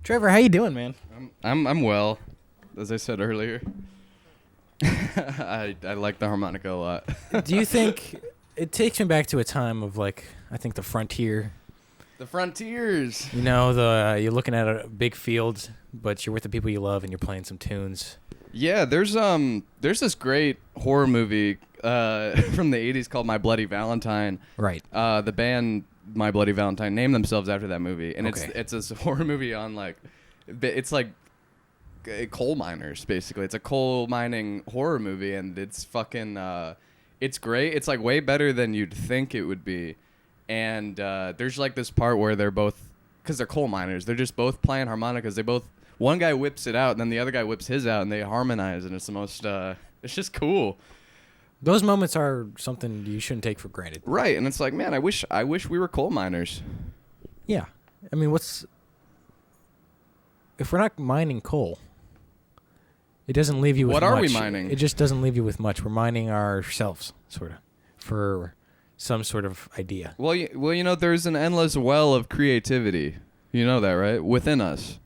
Trevor, how you doing, man? I'm well, as I said earlier. I like the harmonica a lot. Do you think it takes me back to a time of I think the frontier. The frontiers. You know, you're looking at a big field, but you're with the people you love and you're playing some tunes. Yeah, there's this great horror movie from the 80s called My Bloody Valentine. Right. The band My Bloody Valentine named themselves after that movie, and Okay. it's this horror movie on it's like coal miners basically. It's a coal mining horror movie, and it's fucking it's great. It's like way better than you'd think it would be. And there's like this part where they're both, because they're coal miners, they're just both playing harmonicas. One guy whips it out, and then the other guy whips his out, and they harmonize, and it's the most, it's just cool. Those moments are something you shouldn't take for granted. Right, and it's like, man, I wish we were coal miners. Yeah. I mean, if we're not mining coal, it doesn't leave you with much. What are we mining? It just doesn't leave you with much. We're mining ourselves, sort of, for some sort of idea. Well, you know, there's an endless well of creativity. You know that, right? Within us.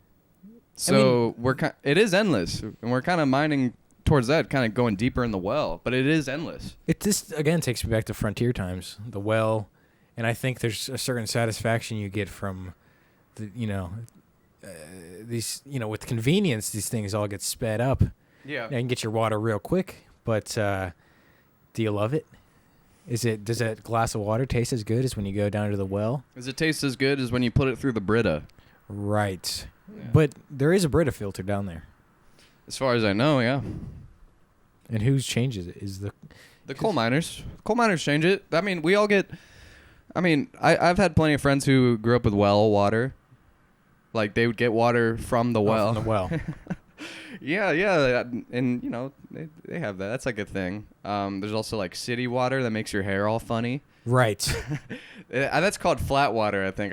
So it is endless, and we're kind of mining towards that, kind of going deeper in the well. But it is endless. It just again takes me back to frontier times, the well, and I think there's a certain satisfaction you get from, these with convenience. These things all get sped up. Yeah. You can get your water real quick, but do you love it? Does that glass of water taste as good as when you go down to the well? Does it taste as good as when you put it through the Brita? Right. Yeah. But there is a Brita filter down there. As far as I know, yeah. And whose changes it? Is the coal miners. Coal miners change it. I mean, we all get... I mean, I've had plenty of friends who grew up with well water. Like, they would get water from the well. From the well. Yeah. And, they have that. That's like a thing. There's also, like, city water that makes your hair all funny. Right. That's called flat water, I think.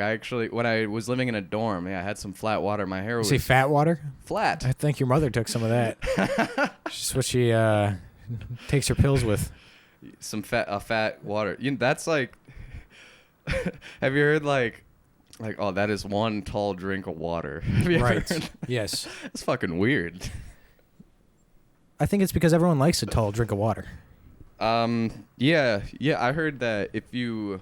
When I was living in a dorm, I had some flat water. My hair was... You say fat water? Flat. I think your mother took some of that. Just what she takes her pills with. Some fat water. That's like... Have you heard, like, oh, that is one tall drink of water? Have you Right. heard? Yes. That's fucking weird. I think it's because everyone likes a tall drink of water. Yeah, I heard that if you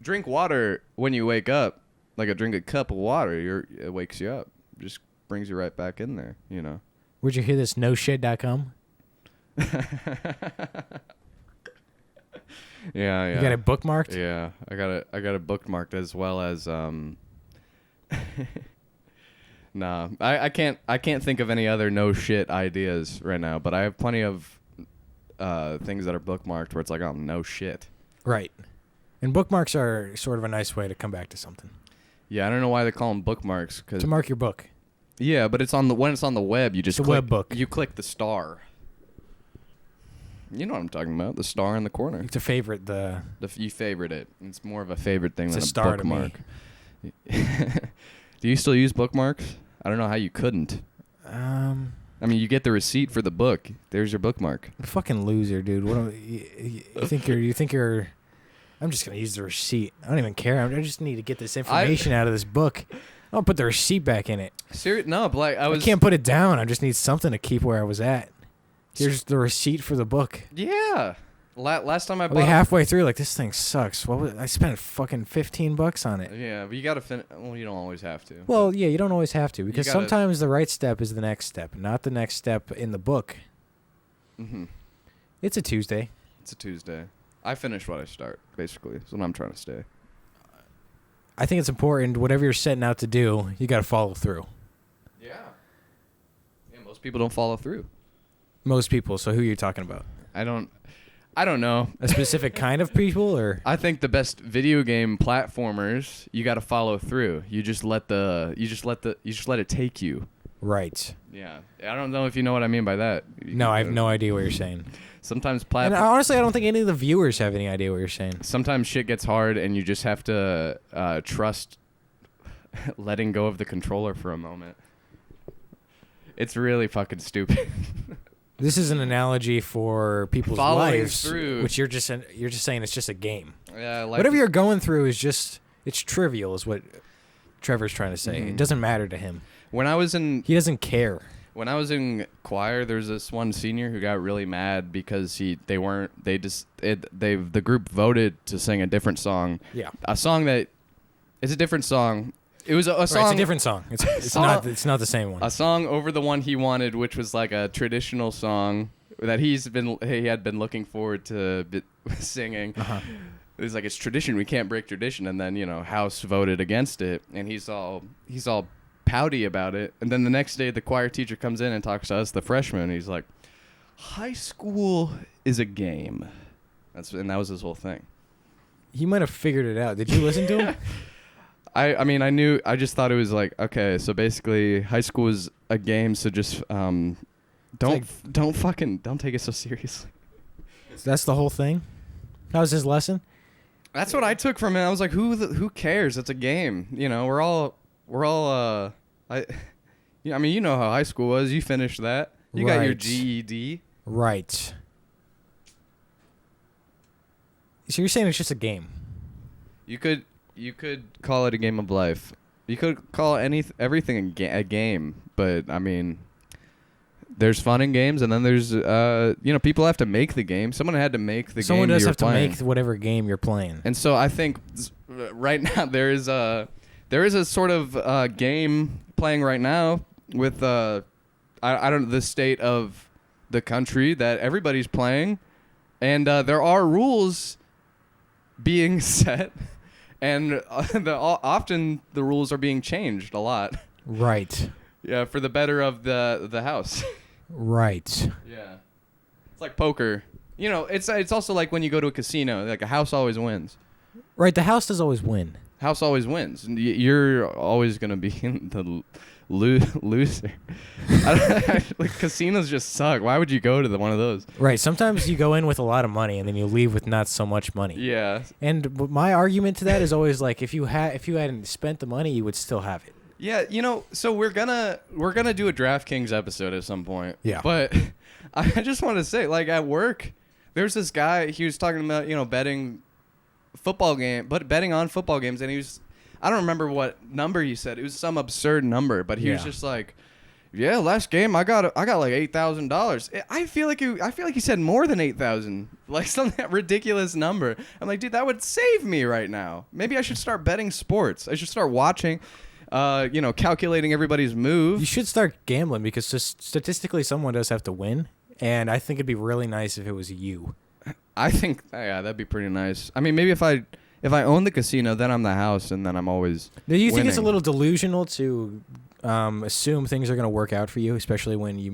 drink water when you wake up, like drink a cup of water, it wakes you up. Just brings you right back in there, you know. Where'd you hear this? NoShit.com? Yeah. You got it bookmarked? Yeah, I got it bookmarked, as well as Nah, I can't think of any other no shit ideas right now, but I have plenty of things that are bookmarked where it's like, oh, no shit. Right. And bookmarks are sort of a nice way to come back to something. Yeah, I don't know why they call them bookmarks. To mark your book. Yeah, but when it's on the web, you just it's a web book. You click the star. You know what I'm talking about, the star in the corner. To favorite you favorite it. It's more of a favorite thing it's than a star bookmark. To me. Do you still use bookmarks? I don't know how you couldn't. I mean, you get the receipt for the book. There's your bookmark. Fucking loser, dude. You think you're I'm just going to use the receipt. I don't even care. I just need to get this information out of this book. I'll put the receipt back in it. No, but like I can't put it down. I just need something to keep where I was at. Here's the receipt for the book. Yeah. Last time I bought... I'll be halfway through like, this thing sucks. I spent fucking $15 on it. Yeah, but you got to finish... Well, you don't always have to. Well, yeah, you don't always have to. Because sometimes the right step is the next step, not the next step in the book. Mm-hmm. It's a Tuesday. I finish what I start, basically. That's what I'm trying to stay. I think it's important, whatever you're setting out to do, you got to follow through. Yeah, most people don't follow through. Most people. So who are you talking about? I don't know. A specific kind of people, or? I think the best video game platformers, you got to follow through. You just let it take you. Right. Yeah. I don't know if you know what I mean by that. No, I have no idea what you're saying. Sometimes and honestly, I don't think any of the viewers have any idea what you're saying. Sometimes shit gets hard, and you just have to trust letting go of the controller for a moment. It's really fucking stupid. This is an analogy for people's Following lives, through. which you're just saying it's just a game. Yeah, whatever you're going through is just it's trivial, is what Trevor's trying to say. Mm-hmm. It doesn't matter to him. When I was in He doesn't care. When I was in choir, there was this one senior who got really mad because the group voted to sing a different song. Yeah. A song that is a different song. It was a song. Right, it's a different song. It's not the same one. A song over the one he wanted, which was like a traditional song that he had been looking forward to singing. Uh-huh. It was like, it's tradition, we can't break tradition. And then, House voted against it, and he's all pouty about it. And then the next day, the choir teacher comes in and talks to us, the freshmen, and he's like, high school is a game. And that was his whole thing. He might have figured it out. Did you listen to him? I just thought it was like, okay, so basically high school is a game, so just don't take it so seriously. That's the whole thing? That was his lesson? That's what I took from it. I was like, who cares? It's a game. We're all you know how high school was. You finished that. You got your GED. Right. So you're saying it's just a game? You could call it a game of life. You could call everything a game, but I mean, there's fun in games, and then there's people have to make the game. Someone had to make the game. Someone does have playing. to make whatever game you're playing. And so I think right now there is a sort of game playing right now with I don't know, the state of the country that everybody's playing, and there are rules being set, and often the rules are being changed a lot. Right. Yeah, for the better of the house. Right. Yeah. It's like poker. It's also like when you go to a casino, like a house always wins. Right, the house does always win. House always wins. And you're always going to be the loser. Like, casinos just suck. Why would you go to one of those? Right, sometimes you go in with a lot of money and then you leave with not so much money. Yeah. And my argument to that is always like, if you hadn't spent the money, you would still have it. Yeah, so we're gonna do a DraftKings episode at some point. Yeah. But I just want to say, like, at work, there's this guy. He was talking about betting on football games, and I don't remember what number he said. It was some absurd number, but he was just like, yeah, last game I got like $8,000. I feel like he said more than 8,000, like some ridiculous number. I'm like, dude, that would save me right now. Maybe I should start betting sports. I should start watching. Calculating everybody's move. You should start gambling because statistically someone does have to win, and I think it'd be really nice if it was you. I think, yeah, that'd be pretty nice. I mean, maybe if I own the casino, then I'm the house, and then I'm always Do you think winning. it's a little delusional to assume things are going to work out for you, especially when you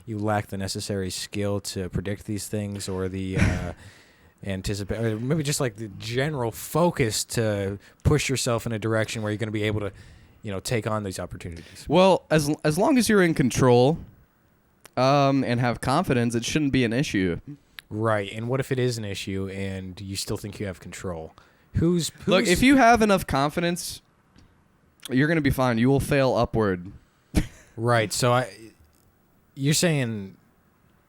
you lack the necessary skill to predict these things or the anticipate, or maybe just like the general focus to push yourself in a direction where you're going to be able to take on these opportunities? Well, as long as you're in control and have confidence, it shouldn't be an issue. Right. And what if it is an issue and you still think you have control? Who's Look, if you have enough confidence, you're going to be fine. You will fail upward. Right. So you're saying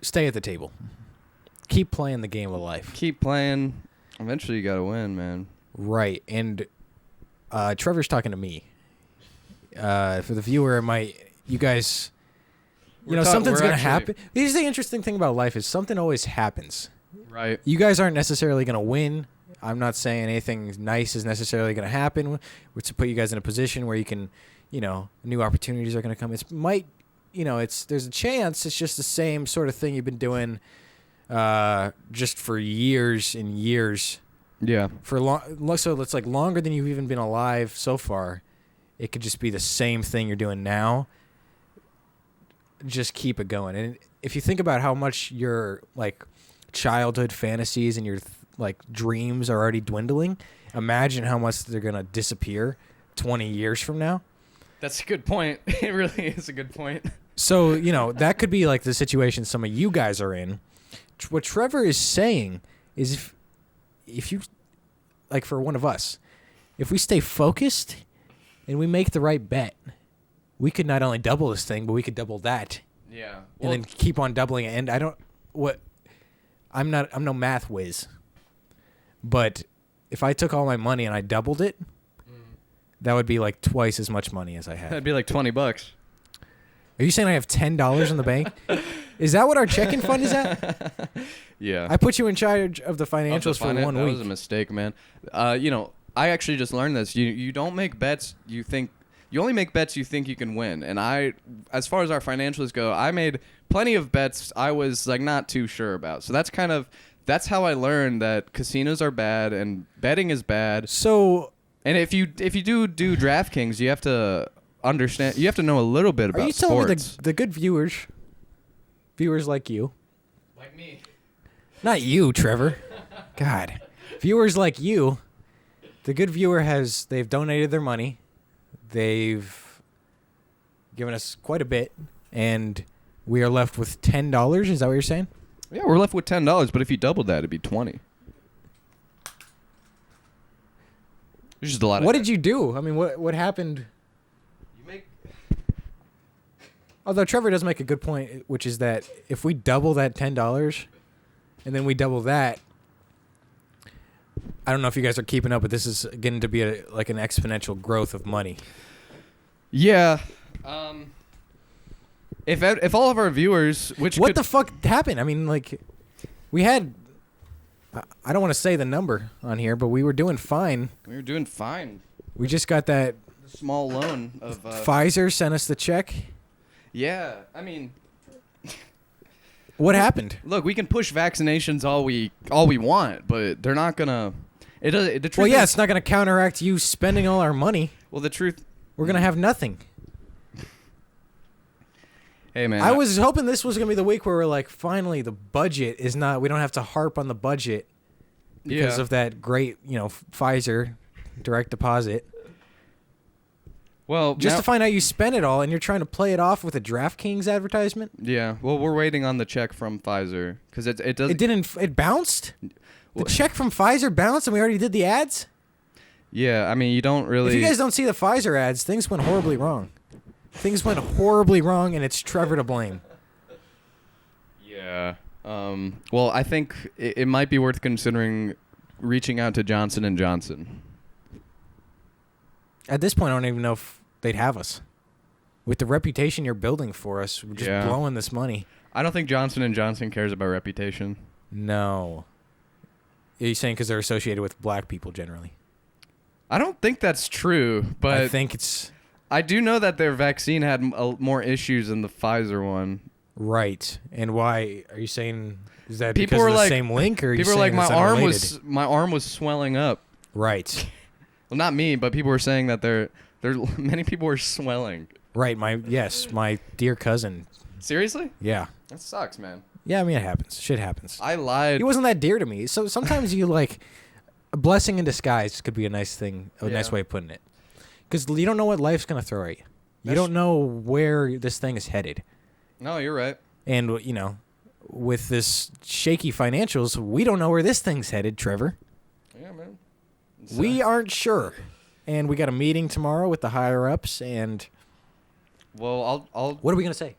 stay at the table. Keep playing the game of life. Keep playing. Eventually you got to win, man. Right. And Trevor's talking to me. For the viewer, you guys, something's going to happen. Here's the interesting thing about life is something always happens. Right. You guys aren't necessarily going to win. I'm not saying anything nice is necessarily going to happen. It's to put you guys in a position where you can, new opportunities are going to come. There's a chance it's just the same sort of thing you've been doing just for years and years. Yeah. So it's like longer than you've even been alive so far. It could just be the same thing you're doing now. Just keep it going. And if you think about how much your like childhood fantasies and your like dreams are already dwindling, imagine how much they're going to disappear 20 years from now. That's a good point. It really is a good point. So, that could be like the situation some of you guys are in. What Trevor is saying is if you, like for one of us, if we stay focused and we make the right bet, we could not only double this thing, but we could double that. Yeah. And then keep on doubling it. And I'm no math whiz. But if I took all my money and I doubled it, that would be like twice as much money as I had. That'd be like $20. Are you saying I have $10 in the bank? Is that what our checking fund is at? Yeah. I put you in charge of the financials for 1 That week. was a mistake, man. I actually just learned this. You don't make bets you only make bets you think you can win. And as far as our financials go, I made plenty of bets I was like not too sure about. So that's how I learned that casinos are bad and betting is bad. So, and if you do DraftKings, you have to understand. You have to know a little bit about are you sports. telling me the good viewers like you, Like me. not you, Trevor, God, viewers like you, the good viewer they've donated their money, they've given us quite a bit, and we are left with $10. Is that what you're saying? Yeah, we're left with $10, but if you doubled that, it'd be $20. It's just a lot. What did you do? I mean, what happened? You make. Although Trevor does make a good point, which is that if we double that $10, and then we double that, I don't know if you guys are keeping up, but this is getting to be like an exponential growth of money. Yeah. If all of our viewers, What the fuck happened? I mean, like, we had, I don't want to say the number on here, but we were doing fine. We were doing fine. We just got that Small loan of. Pfizer sent us the check. Yeah, I mean, What happened? look, we can push vaccinations all we want, but they're not gonna. It does. The truth. Well, yeah, is- it's not going to counteract you spending all our money. Well, the truth. We're going to have nothing. Hey, man. I was hoping this was going to be the week where we're like, finally, the budget is not, we don't have to harp on the budget because of that great, Pfizer direct deposit. Well, Just to find out you spent it all and you're trying to play it off with a DraftKings advertisement? Yeah. Well, we're waiting on the check from Pfizer because it doesn't. It didn't, it bounced? The Well- check from Pfizer bounced and we already did the ads? Yeah, I mean, you don't really. If you guys don't see the Pfizer ads, things went horribly wrong. Things went horribly wrong and it's Trevor to blame. Yeah. Well, I think it might be worth considering reaching out to Johnson & Johnson. At this point, I don't even know if they'd have us. With the reputation you're building for us, we're just Yeah. blowing this money. I don't think Johnson & Johnson cares about reputation. No. Are you saying because they're associated with black people generally? I don't think that's true, but I think it's I do know that their vaccine had more issues than the Pfizer one. right. And why are you saying? Is that People because were of the like- same link, or are you People were like, saying my it's arm unrelated? my arm was swelling up. Right. Well, not me, but people were saying that there many people were swelling. Right. My dear cousin. Seriously? Yeah. That sucks, man. Yeah. I mean, it happens. Shit happens. I lied. He wasn't that dear to me. So sometimes you like a blessing in disguise could be a nice thing, a nice Yeah. way of putting it. Because you don't know what life's gonna throw at you. You That's- don't know where this thing is headed. No, you're right. And, with this shaky financials, we don't know where this thing's headed, Trevor. Yeah, man. We aren't sure. And we got a meeting tomorrow with the higher-ups, and Well, I'll what are we going to say?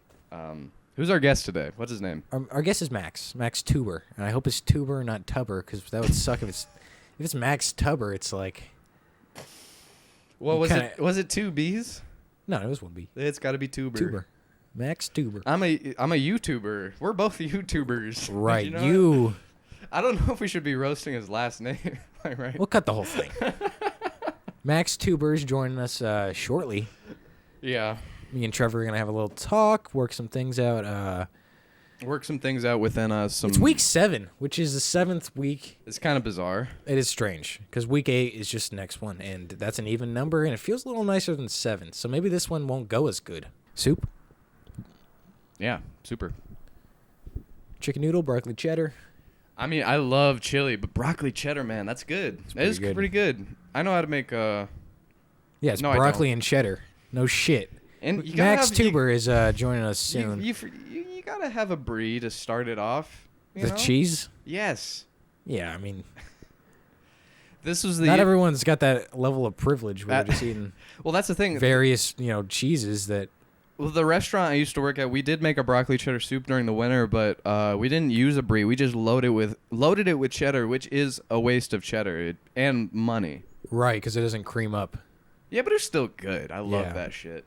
who's our guest today? What's his name? Our guest is Max Tuber. And I hope it's Tuber, not Tubber, because that would suck if it's Max Tubber, it's like... Well, kinda- was it 2 B's? No, it was one B. It's got to be Tuber. Tuber. Max Tuber. I'm a YouTuber. We're both YouTubers. Right. You know You... I don't know if we should be roasting his last name. Right? We'll cut the whole thing. Max Tuber's joining us shortly. Yeah. Me and Trevor are going to have a little talk, work some things out. Work some things out within us. It's week 7, which is the 7th week. It's kind of bizarre. It is strange because week 8 is just the next one, and that's an even number, and it feels a little nicer than 7. So maybe this one won't go as good. Soup, Yeah, super. chicken noodle, broccoli cheddar. I mean, I love chili, but broccoli cheddar, man, that's good. That is pretty good. pretty good. I know how to make Yeah, it's No, I broccoli and cheddar. No shit. and you gotta Max have, Tuber is joining us you, soon. you gotta have a brie to start it off. You The know? cheese? Yes. Yeah, I mean, This was the not everyone's got that level of privilege where they're just eating well. That's the thing. various, cheeses that... Well, the restaurant I used to work at, we did make a broccoli cheddar soup during the winter, but we didn't use a brie. We just loaded it with cheddar, which is a waste of cheddar and money. Right, because it doesn't cream up. Yeah, but it's still good. I love Yeah. that shit.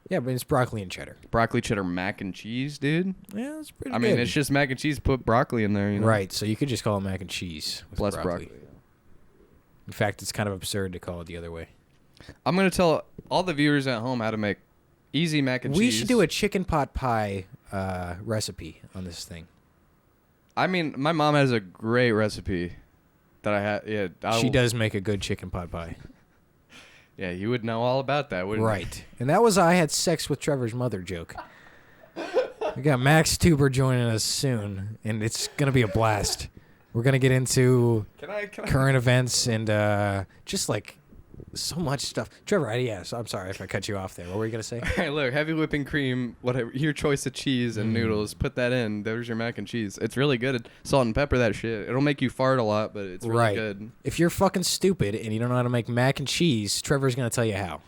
Yeah, but it's broccoli and cheddar. Broccoli cheddar mac and cheese, dude. Yeah, that's pretty I good. mean, it's just mac and cheese. Put broccoli in there, you know. Right, so you could just call it mac and cheese with Plus broccoli. In fact, it's kind of absurd to call it the other way. I'm gonna tell all the viewers at home how to make easy mac and cheese. We should do a chicken pot pie recipe on this thing. I mean, my mom has a great recipe that I had. Yeah, She does make a good chicken pot pie. Yeah, you would know all about that, wouldn't you? Right. And that was I had sex with Trevor's mother joke. We got Max Tuber joining us soon, and it's going to be a blast. We're going to get into current events and just like so much stuff. Trevor, yes, I'm sorry if I cut you off there. What were you going to say? All right, look, heavy whipping cream, whatever, your choice of cheese and noodles, put that in. There's your mac and cheese. It's really good. Salt and pepper that shit. It'll make you fart a lot, but it's really good. If you're fucking stupid and you don't know how to make mac and cheese, Trevor's going to tell you how.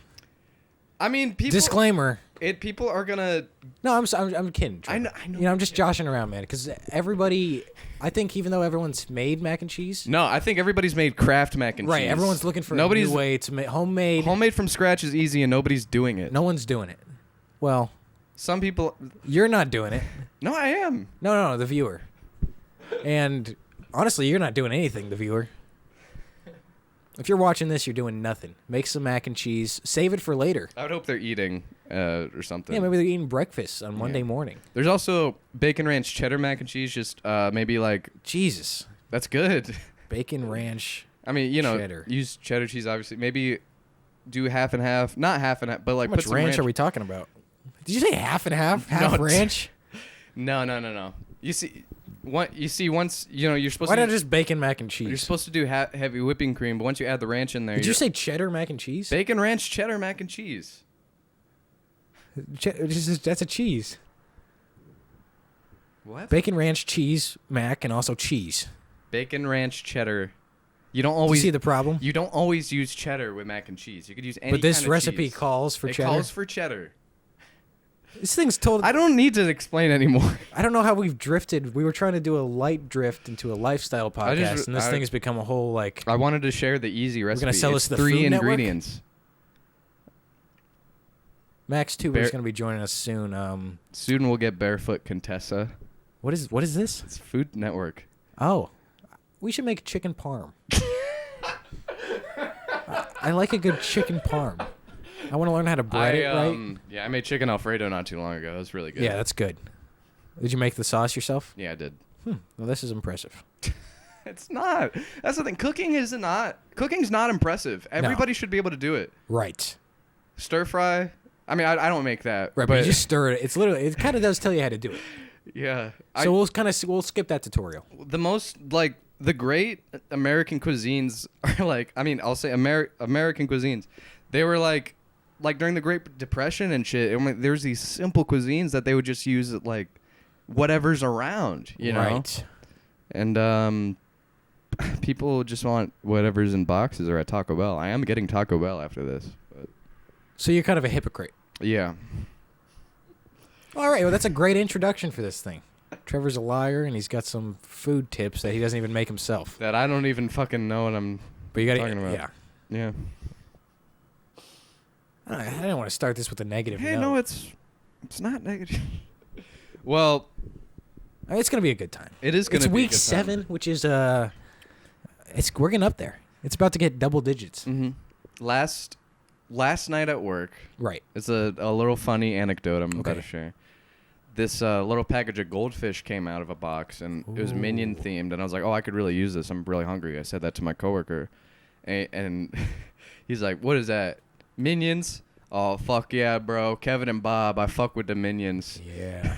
I mean, people... Disclaimer. People are going to... No, I'm kidding, Trevor. I know. You know, I'm just joshing around, man, because everybody... I think even though everyone's made mac and cheese... No, I think everybody's made Kraft mac and cheese. Right, everyone's looking for a new way to make homemade... Homemade from scratch is easy and nobody's doing it. No one's doing it. Well... Some people... You're not doing it. No, I am. No, the viewer. And honestly, you're not doing anything, the viewer. If you're watching this, you're doing nothing. Make some mac and cheese. Save it for later. I would hope they're eating or something. Yeah, maybe they're eating breakfast on Monday morning. There's also bacon ranch cheddar mac and cheese. Just maybe like... Jesus. That's good. Bacon ranch I mean, you know, cheddar. use cheddar cheese, obviously. Maybe do half and half. Not half and half, but like How much put some ranch are we talking about? Did you say half and half? Half No, ranch? No. You see, once, you know, you're supposed Why to... not just bacon mac and cheese? You're supposed to do heavy whipping cream, but once you add the ranch in there... Did you say cheddar mac and cheese? Bacon ranch cheddar mac and cheese. That's a cheese. What? Bacon ranch, cheese, mac, and also cheese. Bacon ranch cheddar. You don't Do always... you see the problem? You don't always use cheddar with mac and cheese. You could use any But this kind of recipe cheese. calls for cheddar. It calls for cheddar. This thing's total... I don't need to explain anymore. I don't know how we've drifted. We were trying to do a light drift into a lifestyle podcast, and this thing has become a whole, like... I wanted to share the easy recipe. We're going to sell it's us the 3 Food Network? ingredients. Max Tuber is going to be joining us soon. Soon we'll get Barefoot Contessa. What is this? It's Food Network. Oh. We should make chicken parm. I like a good chicken parm. I want to learn how to bread it right. Yeah, I made chicken Alfredo not too long ago. It was really good. Yeah, that's good. Did you make the sauce yourself? Yeah, I did. Well, this is impressive. It's not. That's the thing. Cooking's not impressive. Everybody should be able to do it. Right. Stir fry. I mean, I don't make that. Right, but you just stir it. It's literally, it kind of does tell you how to do it. Yeah. So we'll skip that tutorial. The most, like, the great American cuisines are like, I mean, I'll say American cuisines. They were like during the Great Depression and shit, there's these simple cuisines that they would just use at, like, whatever's around, you know? Right. And people just want whatever's in boxes or at Taco Bell. I am getting Taco Bell after this. But So you're kind of a hypocrite. yeah. All right, well, that's a great introduction for this thing. Trevor's a liar, and he's got some food tips that he doesn't even make himself. That I don't even fucking know what I'm But you got talking about. Yeah. Yeah. I didn't want to start this with a negative Hey, note. no, it's not negative. Well, It's going to be a good time. it is going It's to be a week good 7, which is we're getting up there. It's about to get double digits. time. Last night at work, Right. it's a little funny anecdote I'm about Okay. to share. This little package of goldfish came out of a box, and it was Minion themed. And I was like, "Oh, I could really use this. I'm really hungry." I said that to my coworker, and he's like, "What is that? Minions? Oh, fuck yeah, bro. Kevin and Bob. I fuck with the Minions." Yeah.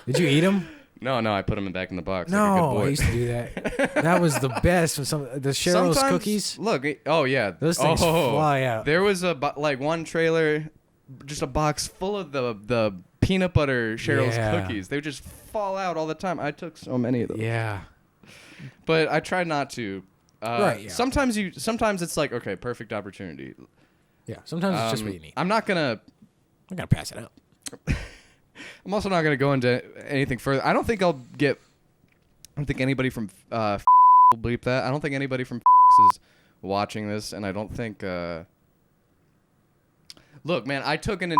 Did you eat them? No, I put them back in the box. like a good No, boy. I used to do that. That was the best. When the Cheryl's Sometimes- cookies. Look, oh yeah, Those things fly out. There was like one trailer, just a box full of the peanut butter Cheryl's Yeah. cookies. They would just fall out all the time. I took so many of those. Yeah. But I tried not to. Right, yeah. Sometimes it's like, okay, perfect opportunity. Yeah. Sometimes it's just what you need. I'm not gonna. I'm going to pass it out. I'm also not gonna go into anything further. I don't think anybody from will bleep that. I don't think anybody from is watching this, and I don't think. Look, man, I took an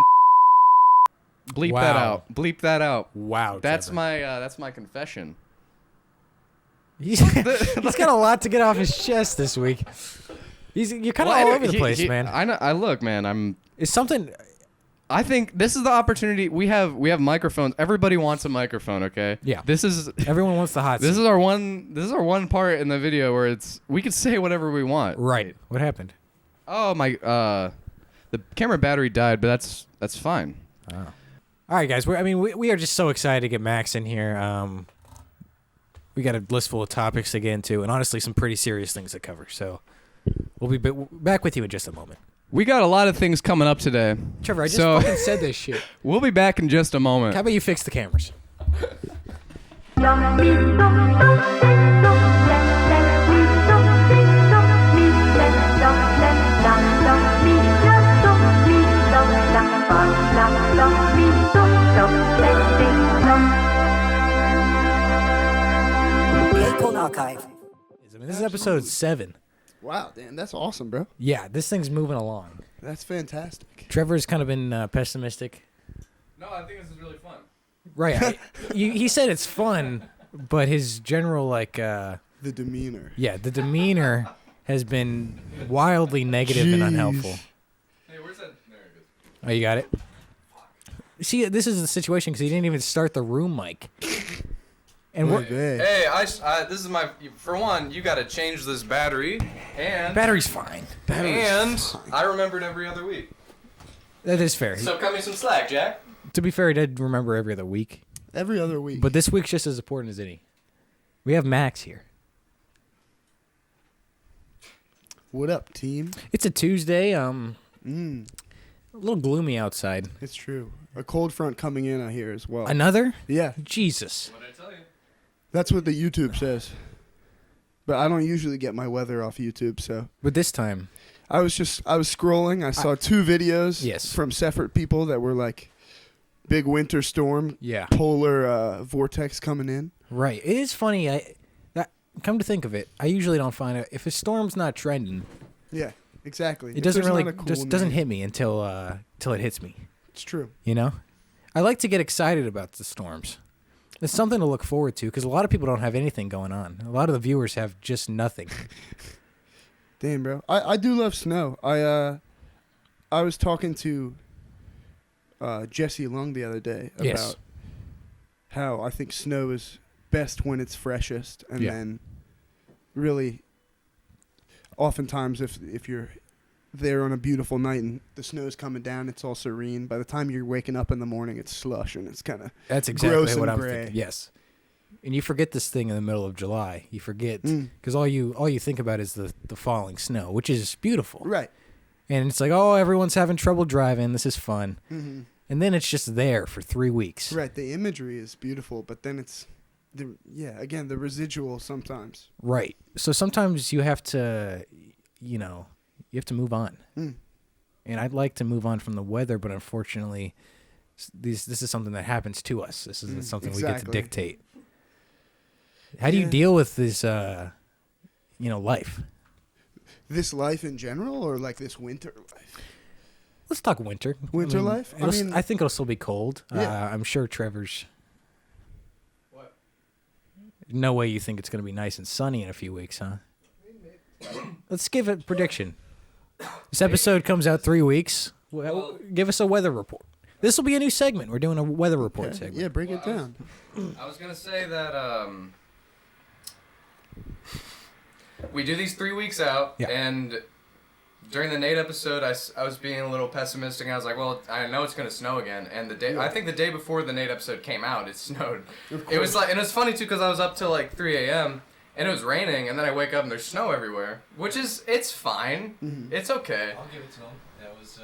Bleep Wow. that out. Bleep that out. Wow. That's Trevor. my confession. He's got a lot to get off his chest this week. You're kind of all over the place, man. I know. I look, man. It's something. I think this is the opportunity we have. We have microphones. Everybody wants a microphone. Okay. Yeah. This is. Everyone wants the hot seat. This is our one part in the video where we can say whatever we want. Right. What happened? Oh my. The camera battery died, but that's fine. Oh. All right, guys. We are just so excited to get Max in here. We got a list full of topics to get into, and honestly, some pretty serious things to cover. So we'll be back with you in just a moment. We got a lot of things coming up today. Trevor, I just fucking said this shit. We'll be back in just a moment. How about you fix the cameras? The Acorn Archive. This is episode 7. Wow, Dan, that's awesome, bro. Yeah, this thing's moving along. That's fantastic. Trevor's kind of been pessimistic. No, I think this is really fun. Right. He said it's fun, but his general, The demeanor. the demeanor has been wildly negative and Jeez. unhelpful. Hey, where's that? There it is. Oh, you got it? See, this is the situation because he didn't even start the room mic. And we're, Hey, this is my. For one, you got to change this battery, and battery's fine. I remembered every other week. That is fair. So cut me some slack, Jack. To be fair, he did remember every other week. Every other week. But this week's just as important as any. We have Max here. What up, team? It's a Tuesday. A little gloomy outside. It's true. A cold front coming in, I hear, as well. Another? Yeah, Jesus. What did I tell you? that's what the YouTube says. But I don't usually get my weather off YouTube, so. But this time, I was scrolling. I saw 2 videos Yes. from separate people that were like big winter storm, yeah. polar vortex coming in. Right. It is funny. Come to think of it, I usually don't find it. If a storm's not trending, Yeah, exactly. it If doesn't there's really not a cool just doesn't name. hit me until it hits me. It's true. You know, I like to get excited about the storms. It's something to look forward to because a lot of people don't have anything going on. A lot of the viewers have just nothing. Damn, bro. I do love snow. I was talking to Jesse Lung the other day about Yes. how I think snow is best when it's freshest, and Yeah. then really oftentimes if you're there on a beautiful night and the snow's coming down, it's all serene. By the time you're waking up in the morning, it's slush and it's kind of That's exactly gross what and I'm gray. thinking. Yes. And you forget this thing in the middle of July. You forget Mm. because all you think about is the falling snow, which is beautiful. right. And it's like, oh, everyone's having trouble driving. This is fun. Mm-hmm. And then it's just there for 3 weeks. Right. The imagery is beautiful, but then it's the residual sometimes. Right. So sometimes you have to, you have to move on. Mm. And I'd like to move on from the weather, but unfortunately, this is something that happens to us. This isn't something we get to exactly. dictate. How do you Yeah. deal with this, life? This life in general, or like this winter life? Let's talk winter. Winter life? I think it'll still be cold. Yeah. I'm sure Trevor's. What? No way you think it's going to be nice and sunny in a few weeks, huh? Let's give a prediction. This episode comes out 3 weeks. Well, give us a weather report. This will be a new segment. We're doing a weather report Okay. segment. Yeah, break it Well, down. I was gonna say that we do these 3 weeks out, Yeah. and during the Nate episode, I was being a little pessimistic. I was like, well, I know it's gonna snow again, and I think the day before the Nate episode came out, it snowed. It was like, and it's funny too because I was up till like 3 a.m. and it was raining, and then I wake up and there's snow everywhere, which it's fine. Mhm. It's okay. I'll give it to him. That was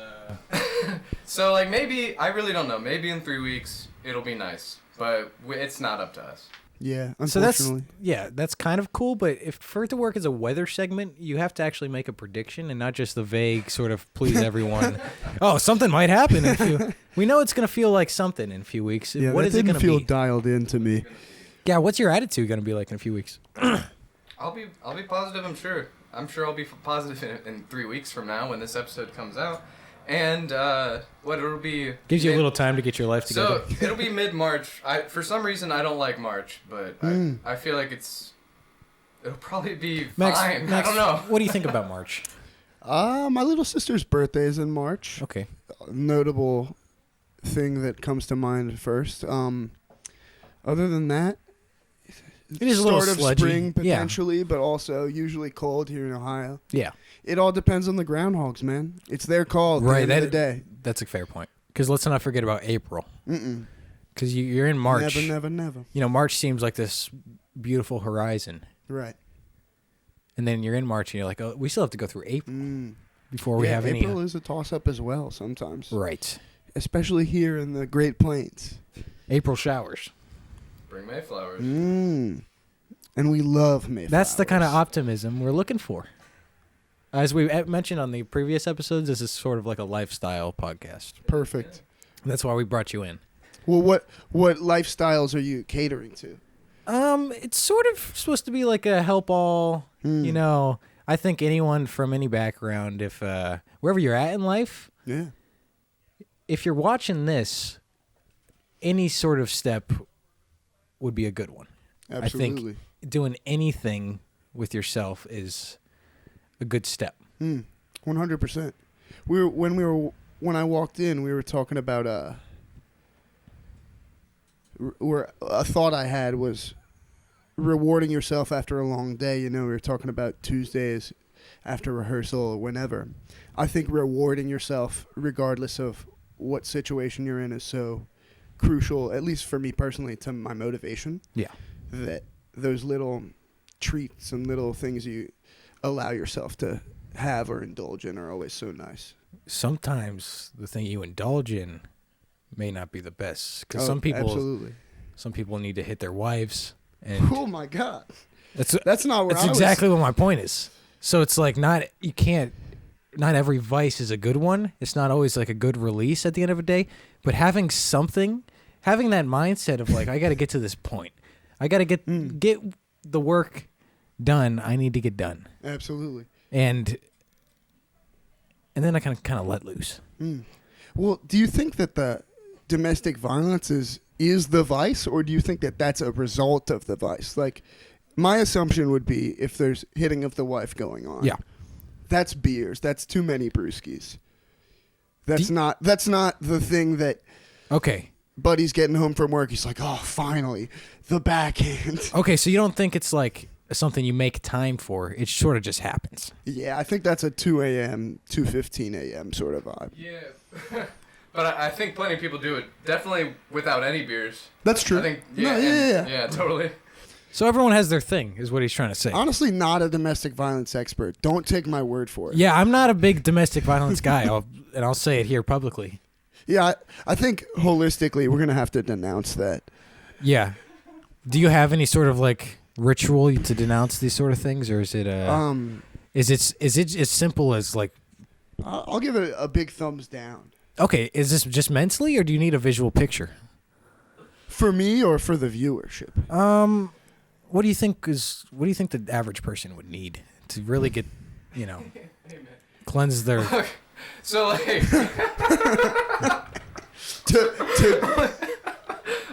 So like maybe I really don't know. Maybe in 3 weeks it'll be nice, but it's not up to us. Yeah, So that's unfortunately. that's kind of cool. But if for it to work as a weather segment, you have to actually make a prediction and not just the vague sort of please everyone. Oh, something might happen. We know it's going to feel like something in a few weeks. Yeah, What that is it didn't going to feel be? dialed in to me. Yeah, what's your attitude going to be like in a few weeks? I'll be positive. I'm sure I'll be positive in 3 weeks from now when this episode comes out, And what it'll be Gives you a little time to get your life together. So it'll be mid-March. For some reason I don't like March, but I feel like it'll probably be Max, fine. Max, I don't know. What do you think about March? My little sister's birthday is in March. Okay. Notable thing that comes to mind first. Other than that, It is a little start of sludgy. spring Yeah. potentially, but also usually cold here in Ohio. Yeah. It all depends on the groundhogs, man. It's their call at the Right. end of the day. That's a fair point. Because let's not forget about April. Mm-mm. Because you're in March. Never. You know, March seems like this beautiful horizon. Right. And then you're in March and you're like, oh, we still have to go through April before we Yeah, have any. April is a toss-up as well sometimes. Right. Especially here in the Great Plains. April showers. Bring Mayflowers. And we love Mayflowers. That's the kind of optimism we're looking for. As we mentioned on the previous episodes, this is sort of like a lifestyle podcast. Perfect. That's why we brought you in. Well, what lifestyles are you catering to? It's sort of supposed to be like a help all. You know, I think anyone from any background, if wherever you're at in life, Yeah. if you're watching this, any sort of step would be a good one. Absolutely. I think doing anything with yourself is a good step. 100%. When I walked in, we were talking about a thought I had was rewarding yourself after a long day. You know, we were talking about Tuesdays after rehearsal or whenever. I think rewarding yourself, regardless of what situation you're in, is so crucial, at least for me personally, to my motivation. Yeah. That those little treats and little things you allow yourself to have or indulge in are always so nice. Sometimes the thing you indulge in may not be the best because some people need to hit their wives. And Oh my God, that's not where that's I was. exactly what my point is. So it's like not every vice is a good one. It's not always like a good release at the end of the day. But having that mindset of like I got to get to this point. I got to get the work done. I need to get done. Absolutely. And then I kind of let loose. Well, do you think that the domestic violence is the vice, or do you think that that's a result of the vice? Like, my assumption would be if there's hitting of the wife going on. Yeah. That's beers. That's too many brewskis. That's not the thing that Okay. Buddy's getting home from work. He's like, oh, finally, the backhand. Okay, so you don't think it's like something you make time for. It sort of just happens. Yeah, I think that's a 2 a.m., 2:15 a.m. sort of vibe. Yeah. But I think plenty of people do it. Definitely without any beers. That's true. I think, Yeah. totally. So everyone has their thing, is what he's trying to say. Honestly, not a domestic violence expert. Don't take my word for it. Yeah, I'm not a big domestic violence guy, I'll say it here publicly. Yeah, I think holistically we're gonna have to denounce that. Yeah. Do you have any sort of like ritual to denounce these sort of things, or is it is it as simple as like? I'll give it a big thumbs down. Okay, is this just mentally, or do you need a visual picture? For me or for the viewership? What do you think the average person would need to really get, cleanse their? So like,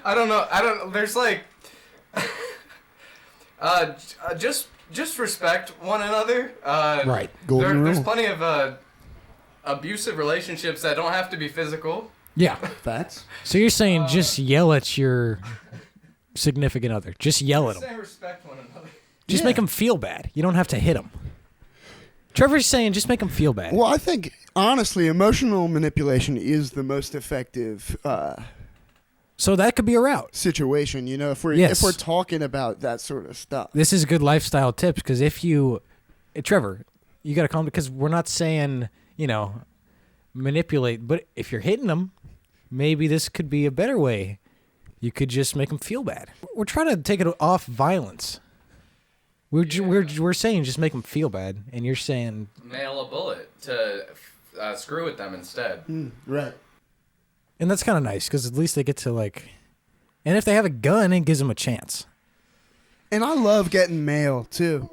I don't know. There's like, just respect one another. Right. Golden There's rule. plenty of abusive relationships that don't have to be physical. Yeah. Facts. So you're saying just yell at your significant other. Just yell at them. Say respect one another. Just make them feel bad. You don't have to hit them. Trevor's saying just make them feel bad. Well, I think honestly, emotional manipulation is the most effective So that could be a route. situation. You know, if we're talking about that sort of stuff. This is good lifestyle tips because Trevor, you got to calm because we're not saying, manipulate, but if you're hitting them, maybe this could be a better way. You could just make them feel bad. We're trying to take it off violence. We're saying just make them feel bad, and you're saying Nail a bullet to screw with them instead. Right. and that's kind of nice because at least they get to like, and if they have a gun, it gives them a chance. And I love getting mail too.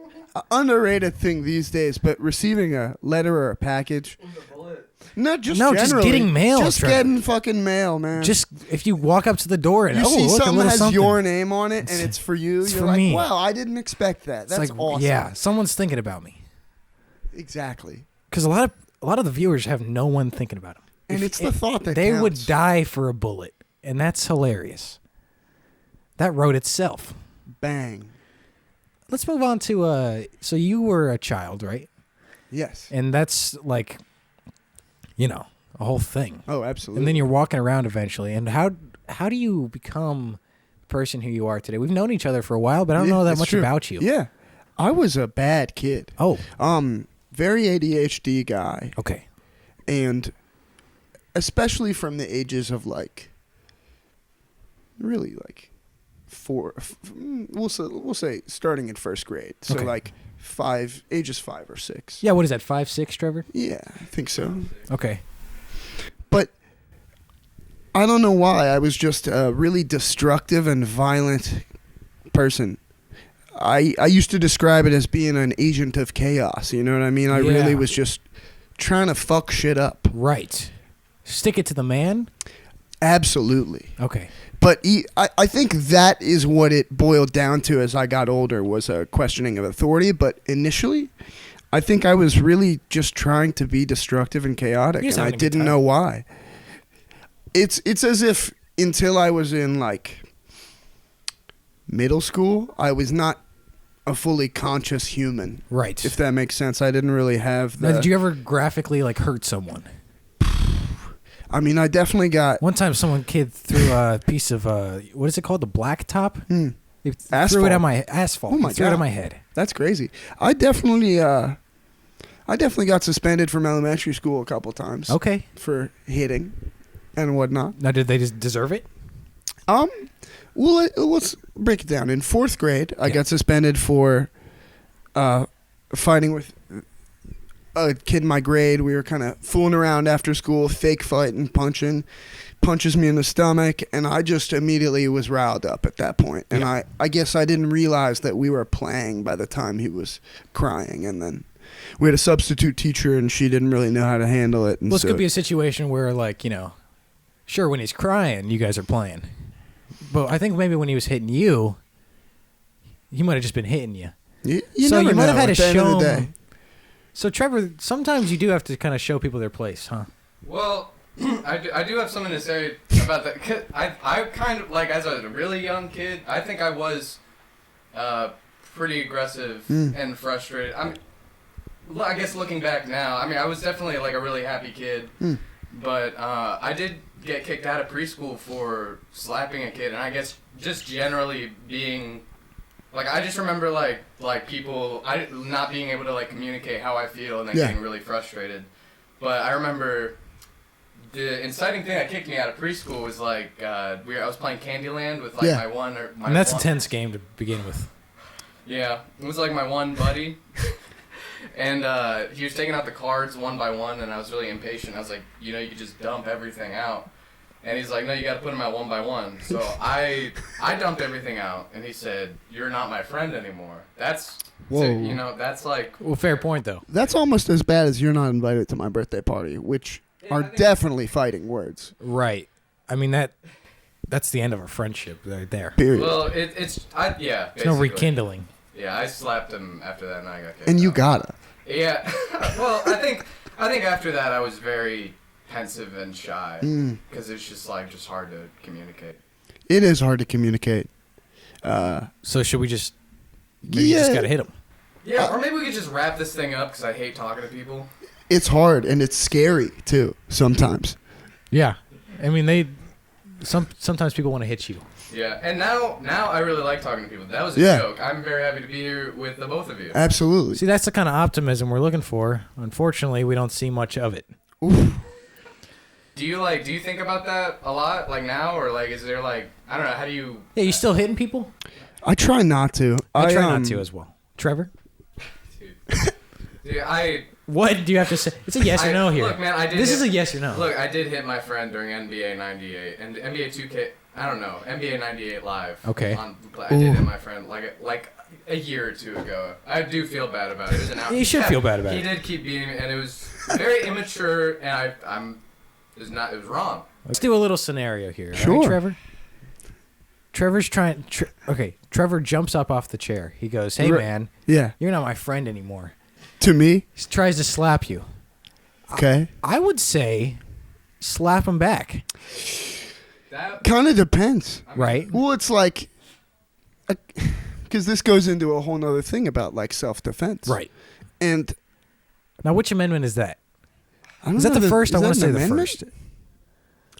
Underrated thing these days, but receiving a letter or a package. No, just just getting mail. Just Trevor. getting fucking mail, man. Just if you walk up to the door and you see look, something a that has something. your name on it and it's for you. It's You're for like, me. wow, I didn't expect that. It's That's like, awesome. yeah, someone's thinking about me. Exactly. Because a lot of the viewers have no one thinking about them. And it's the thought that they counts. would die for a bullet, and that's hilarious. That wrote itself. Bang. Let's move on to so you were a child, right? Yes. And that's like, a whole thing. Oh, absolutely. And then you're walking around eventually. And how do you become the person who you are today? We've known each other for a while, but I don't know that that's much true. about you. Yeah. I was a bad kid. Oh, Very ADHD guy. okay. And especially from the ages of really we'll say starting in first grade. So Okay. ages 5 or 6. Yeah, what is that, 5'6", Trevor? Yeah, I think so. Okay. But I don't know why. I was just a really destructive and violent person. I used to describe it as being an agent of chaos. You know what I mean? I really Yeah. was just trying to fuck shit up. Right. Stick it to the man? Absolutely. Okay. But I think that is what it boiled down to as I got older, was a questioning of authority. But initially, I think I was really just trying to be destructive and chaotic, You're just and I having a good didn't time. know why. It's as if until I was in middle school, I was not a fully conscious human. Right. If that makes sense. I didn't really have Now, the... did you ever graphically hurt someone? I mean, I definitely got... One time, kid threw a piece of what is it called? The black top. They threw Asphalt. it at my asphalt. Oh my He threw it God. at my head. That's crazy. I definitely got suspended from elementary school a couple times. Okay. For hitting and whatnot. Now, did they just deserve it? Well, let's break it down. In 4th grade, I Yeah. got suspended for fighting with a kid in my grade. We were kind of fooling around after school, fake fighting, punches me in the stomach, and I just immediately was riled up at that point. And Yeah. I guess I didn't realize that we were playing by the time he was crying. And then we had a substitute teacher, and she didn't really know how to handle it. And Well, this so could be a situation where, sure, when he's crying, you guys are playing. But I think maybe when he was hitting you, he might have just been hitting you. you So never you might have know had at to the end of show the him. day. So, Trevor, sometimes you do have to kind of show people their place, huh? Well, I do have something to say about that. 'Cause I kind of, as a really young kid, I think I was pretty aggressive and frustrated. I guess looking back now, I was definitely a really happy kid. But I did get kicked out of preschool for slapping a kid, and I guess just generally being... I just remember, people not being able to, communicate how I feel and then Yeah. getting really frustrated. But I remember the inciting thing that kicked me out of preschool was, I was playing Candyland with, Yeah. my one... or my And that's a one- tense game to begin with. Yeah. It was, my one buddy. And he was taking out the cards one by one, and I was really impatient. I was like, you could just dump everything out. And he's like, no, you got to put them out one by one. So I dumped everything out, and he said, you're not my friend anymore. That's, Whoa. that's Well, fair point, though. That's almost as bad as you're not invited to my birthday party, which Yeah, are I think- definitely fighting words. Right. That's the end of a friendship right there. Period. Well, yeah. There's no basically. rekindling. Yeah, I slapped him after that, and I got kicked and you out. gotta. Yeah. Well, I think after that I was very pensive and shy because it's just hard to communicate. It is hard to communicate. So should we just... Maybe you just Yeah. got to hit him. Yeah, or maybe we could just wrap this thing up because I hate talking to people. It's hard and it's scary too sometimes. Yeah. Sometimes people want to hit you. Yeah, and now I really like talking to people. That was a Yeah. joke. I'm very happy to be here with the both of you. Absolutely. See, that's the kind of optimism we're looking for. Unfortunately, we don't see much of it. Oof. Do you think about that a lot, now, or is there I don't know, how do you? Yeah, you still hitting people? I try not to. I try not to as well. Trevor? Dude, What do you have to say? It's a yes or no here. Look, man, I did. This hit, is a yes or no. Look, I did hit my friend during NBA '98 and NBA 2K. I don't know, NBA '98 live. Okay. I did hit my friend. a year or two ago. I do feel bad about it. It was an out- You should feel bad about He it. did keep beating me, and it was very immature, and it was wrong. Let's do a little scenario here. all Sure. right, Trevor? Trevor's trying... okay, Trevor jumps up off the chair. He goes, hey, man, Yeah. you're not my friend anymore. To me. He tries to slap you. Okay. I would say slap him back, That Kind of depends. right? Well, it's like, because this goes into a whole nother thing about like self-defense. Right. And Now, which amendment is that? I don't Is that know the first? I is want to that say an the amendment? first.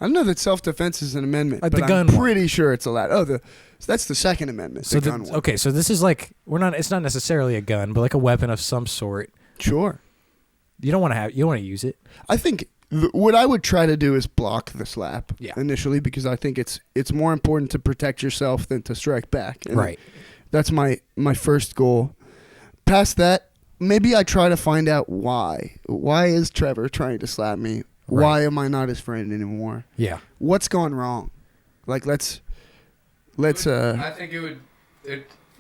I don't know that self-defense is an amendment, Like but the gun I'm one. pretty sure it's allowed. Oh, that's the Second Amendment. So the gun one. okay, so this is like it's not necessarily a gun, but like a weapon of some sort. Sure. You don't want to use it. I think what I would try to do is block the slap Yeah. initially, because I think it's more important to protect yourself than to strike back. And Right. That's my first goal. Past that, maybe I try to find out why. Why is Trevor trying to slap me? Right. Why am I not his friend anymore? Yeah. What's gone wrong? Like let's I think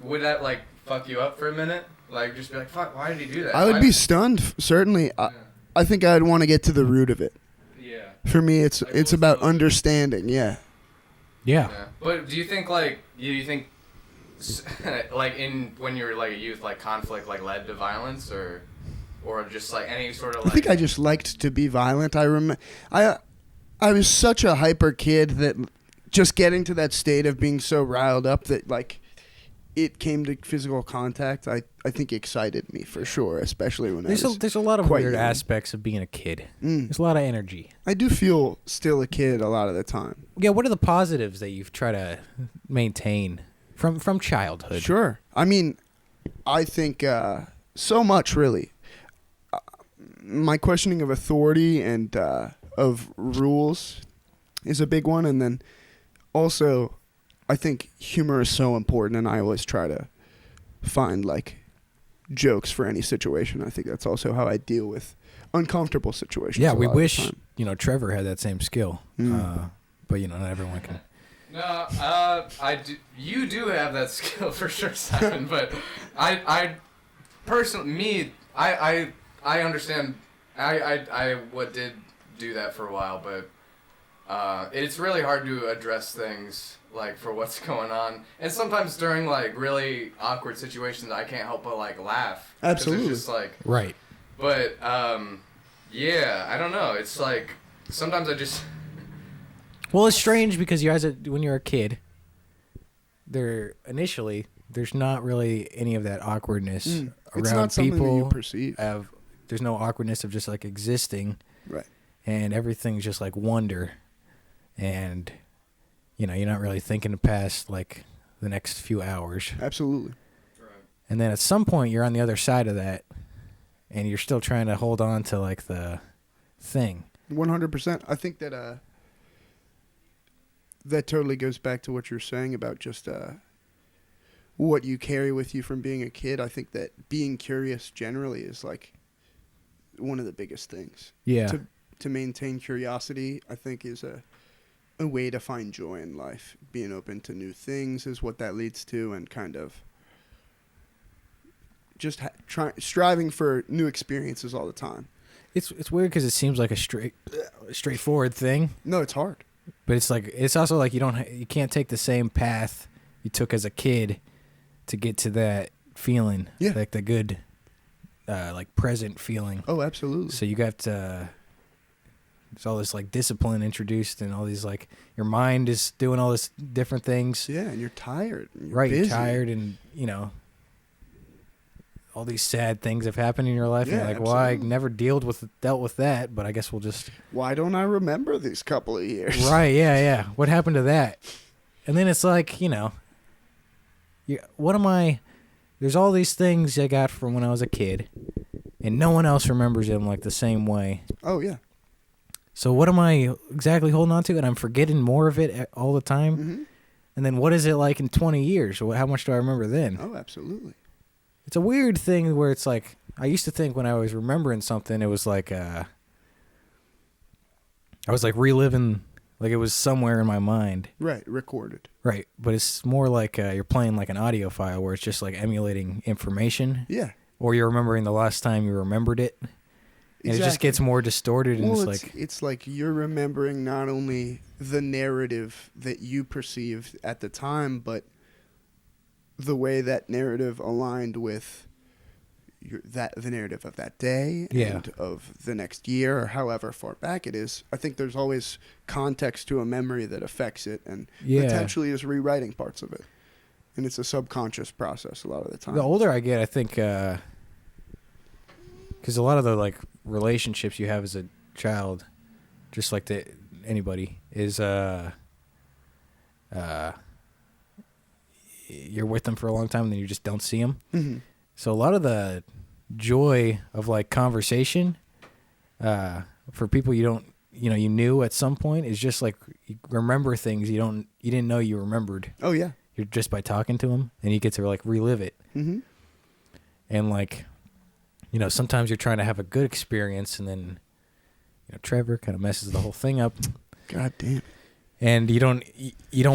would that like fuck you up for a minute? Like just be like, fuck, why did he do that? I would Why- be stunned, certainly. I think I'd want to get to the root of it. Yeah. For me, it's Like, what's about the- understanding. Yeah. Yeah. Yeah. But do you think like like when you were like a youth, like conflict like led to violence or just like any sort of I like think I just liked to be violent. I was such a hyper kid that just getting to that state of being so riled up that like it came to physical contact. I think excited me for sure, especially when There's a lot of quite weird young. aspects of being a kid. Mm. There's a lot of energy. I do feel still a kid a lot of the time. Yeah. What are the positives that you've tried to maintain from childhood? Sure. I mean, I think so much really. My questioning of authority and of rules is a big one, and then also I think humor is so important, and I always try to find like jokes for any situation. I think that's also how I deal with uncomfortable situations. Yeah, a we lot of the wish time. Trevor had that same skill, Mm. but not everyone can. No, I do. You do have that skill for sure, Simon. But I personally, I understand. I did do that for a while, but it's really hard to address things like for what's going on, and sometimes during like really awkward situations, I can't help but like laugh. 'Cause Absolutely. It's just like, Right. but yeah, I don't know. It's like sometimes I just. Well, it's strange because when you're a kid, there's not really any of that awkwardness Mm. around It's not something people. that you perceive. There's no awkwardness of just like existing, Right. and everything's just like wonder, and you're not really thinking past like the next few hours, Absolutely. and then at some point you're on the other side of that, and you're still trying to hold on to like the thing. 100%. I think that that totally goes back to what you're saying about just what you carry with you from being a kid. I think that being curious generally is like one of the biggest things. Yeah. To maintain curiosity, I think is a way to find joy in life. Being open to new things is what that leads to, and kind of just striving for new experiences all the time. It's weird because it seems like a straightforward thing. No, it's hard. But it's also like you can't take the same path you took as a kid to get to that feeling, Yeah. like the good, like present feeling. Oh, absolutely. So you got there's all this like discipline introduced, and all these like your mind is doing all this different things. Yeah, and you're tired. And you're Right, busy. you're tired, and all these sad things have happened in your life. And Yeah, you're like, well, I absolutely. never dealt with that, but I guess we'll just. Why don't I remember these couple of years? Right, yeah. What happened to that? And then it's like, what am I? There's all these things I got from when I was a kid, and no one else remembers them like the same way. Oh, yeah. So what am I exactly holding on to? And I'm forgetting more of it all the time. Mm-hmm. And then what is it like in 20 years? How much do I remember then? Oh, absolutely. It's a weird thing where it's like, I used to think when I was remembering something, it was like, I was like reliving Like it was somewhere in my mind. Right, recorded. Right, but it's more like you're playing like an audio file where it's just like emulating information. Yeah. Or you're remembering the last time you remembered it. And it just gets more distorted, and Well, it's like you're remembering not only the narrative that you perceived at the time, but the way that narrative aligned with the narrative of that day and of the next year or however far back it is. I think there's always context to a memory that affects it and potentially is rewriting parts of it. And it's a subconscious process a lot of the time. The older I get, I think, because a lot of the like relationships you have as a child, just like anybody, is you're with them for a long time and then you just don't see them. Mm-hmm. So a lot of the joy of like conversation for people you knew at some point is just like you remember things you didn't know you remembered. Oh yeah. You're just by talking to them and you get to like relive it. Mm-hmm. And like, sometimes you're trying to have a good experience and then, Trevor kind of messes the whole thing up. God damn. And you don't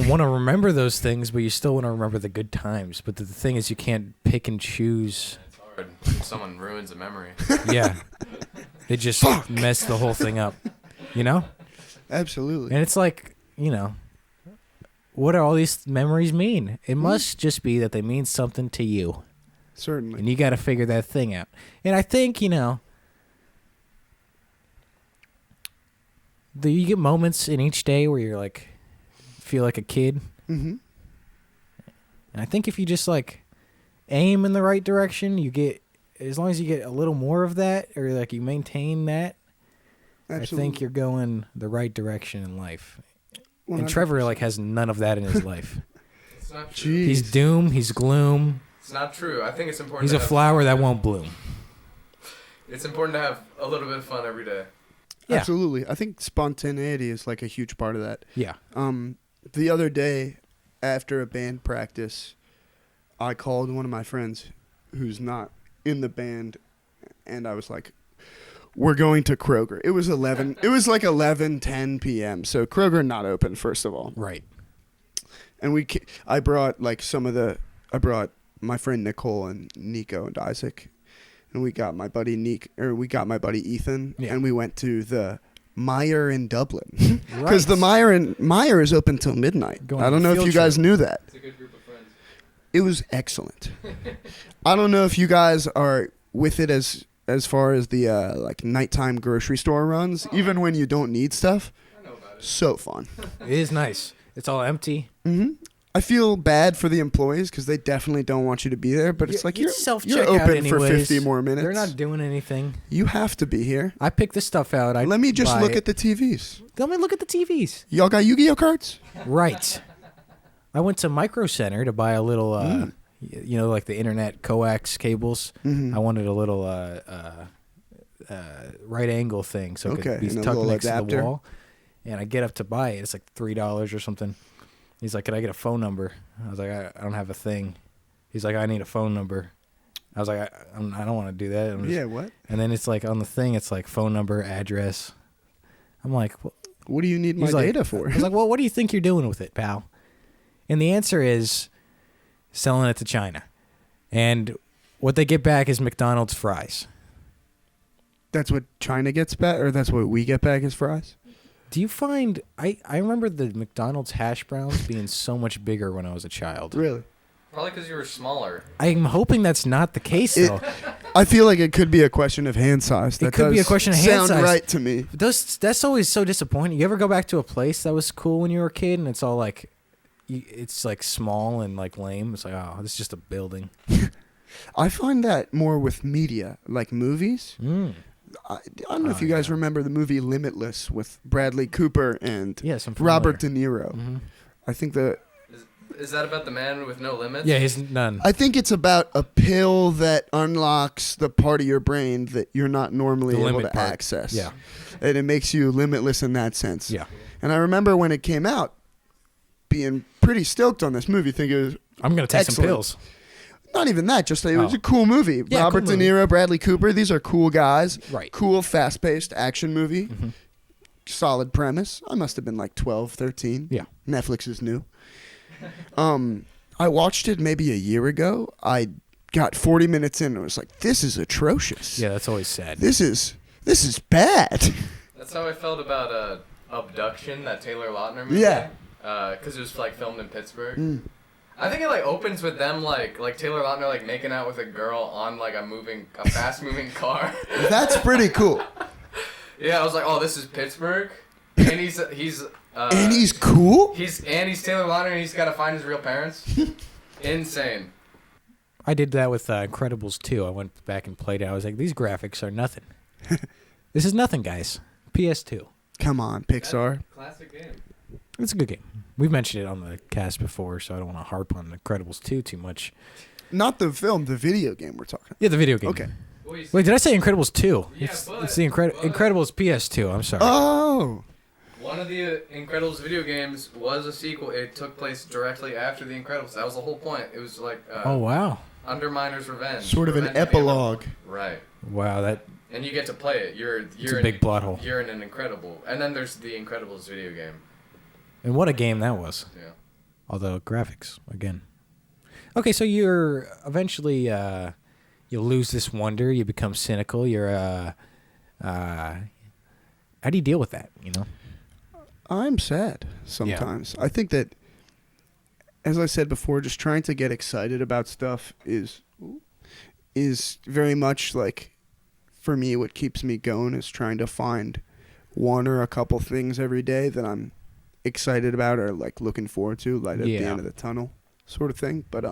want to remember those things, but you still want to remember the good times. But the thing is, you can't pick and choose. It's hard when someone ruins a memory. Yeah, they just mess the whole thing up. Absolutely. And it's like, what do all these memories mean? It must just be that they mean something to you, Certainly. and you got to figure that thing out. And I think you get moments in each day where you're like, feel like a kid. Mm-hmm. And I think if you just like aim in the right direction, you get, as long as you get a little more of that, or like you maintain that, Absolutely. I think you're going the right direction in life. 100%. And Trevor like has none of that in his life. It's not true. Jeez. He's doom, he's gloom. It's not true. I think it's important. He's to a have flower fun. that won't bloom. It's important to have a little bit of fun every day. Yeah. Absolutely. I think spontaneity is like a huge part of that. Yeah. The other day, after a band practice, I called one of my friends who's not in the band, and I was like, we're going to Kroger. It was 11. It was like 11:10 p.m. So Kroger not open, first of all. Right. And I brought my friend Nicole and Nico and Isaac, and we got my buddy Ethan, Yeah. and we went to the Meijer in Dublin because Right. the Meijer is open till midnight. Going I on don't a know if field you guys trip. knew that. It's a good group of friends. It was excellent. I don't know if you guys are with it as far as the like nighttime grocery store runs, even when you don't need stuff. I know about it. So fun. It is nice. It's all empty. Mm-hmm. I feel bad for the employees because they definitely don't want you to be there, but it's like you're self-checkout open for anyways. 50 more minutes. They're not doing anything. You have to be here. I pick this stuff out. Let me just look at the TVs. Let me look at the TVs. Y'all got Yu-Gi-Oh cards? Right. I went to Micro Center to buy a little, like the internet coax cables. Mm-hmm. I wanted a little right angle thing so it Okay, could be and a tucked little next to adapter. the wall. And I get up to buy it. It's like $3 or something. He's like, "Can I get a phone number?" I was like, "I don't have a thing." He's like, "I need a phone number." I was like, I don't want to do that. I'm just- Yeah, what? And then it's like on the thing, it's like phone number, address. I'm like, What do you need my He's like- data for? I was like, "Well, what do you think you're doing with it, pal?" And the answer is selling it to China. And what they get back is McDonald's fries. That's what China gets back, or that's what we get back as fries? Do you find I remember the McDonald's hash browns being so much bigger when I was a child. Really? Probably because you were smaller. I'm hoping that's not the case though. I feel like it could be a question of hand size. That could be does a question of hand sound size. right to me. That's always so disappointing. You ever go back to a place that was cool when you were a kid and it's all like it's like small and like lame. It's like, oh, this is just a building. I find that more with media, like movies. I don't know if you guys remember the movie Limitless with Bradley Cooper and Yes, I'm Robert De familiar. Niro. Mm-hmm. I think that Is that about the man with no limits? Yeah, he's none. I think it's about a pill that unlocks the part of your brain that you're not normally The able limit to part. access. Yeah. And it makes you limitless in that sense. Yeah. And I remember when it came out, being pretty stoked on this movie, thinking it was I'm gonna take some excellent. pills. Not even that, just it was Oh. a cool movie. Yeah, Robert cool De Niro, Bradley Cooper, these are cool guys. Right. Cool, fast-paced action movie. Mhm. solid premise. I must have been like 12, 13. Yeah. Netflix is new. I watched it maybe a year ago. I got 40 minutes in and was like, this is atrocious. Yeah, that's always sad. This is bad. That's how I felt about Abduction, that Taylor Lautner movie. Yeah. Because it was like filmed in Pittsburgh. I think it like opens with them like Taylor Lautner like making out with a girl on like a fast moving car. That's pretty cool. Yeah, I was like, oh, this is Pittsburgh, and he's And he's cool? he's Taylor Lautner, and he's got to find his real parents. Insane. I did that with Incredibles 2. I went back and played it. I was like, these graphics are nothing. This is nothing, guys. PS2. Come on, Pixar. Classic game. It's a good game. We've mentioned it on the cast before, so I don't want to harp on Incredibles 2 too much. Not the film, the video game we're talking. Yeah, the video game. Okay. Wait, did I say Incredibles 2? Yeah, It's the Incredibles PS2. I'm sorry. Oh. One of the Incredibles video games was a sequel. It took place directly after the Incredibles. That was the whole point. It was like Oh, wow. Underminer's Revenge. Sort of an Revenge of the epilogue. Right. Wow, that And you get to play it. it's a big plot hole. You're in an Incredible. And then there's the Incredibles video game. And what a game that was. Yeah. Although graphics, again. Okay, so you're eventually you lose this wonder, you become cynical, you're how do you deal with that, you know? I'm sad sometimes. I think that, as I said before, just trying to get excited about stuff is very much like, for me, what keeps me going is trying to find one or a couple things every day that I'm excited about or like looking forward to, light at the end of the tunnel sort of thing. But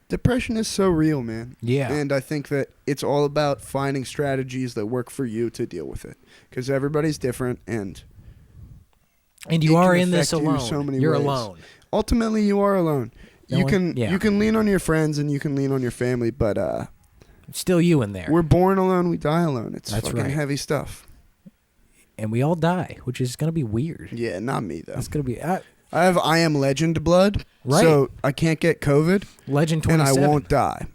depression is so real, man. Yeah. And I think that it's all about finding strategies that work for you to deal with it, because everybody's different, and you it are can in this affect you alone. so many You're ways. alone. Ultimately, you are alone. No you one- can you can lean on your friends and you can lean on your family, but It's still you in there. we're born alone, we die alone. It's That's fucking right. heavy stuff. And we all die, which is going to be weird. Yeah, not me though. It's going to be I have I Am Legend blood, Right. so I can't get COVID, Legend and 27. I won't die.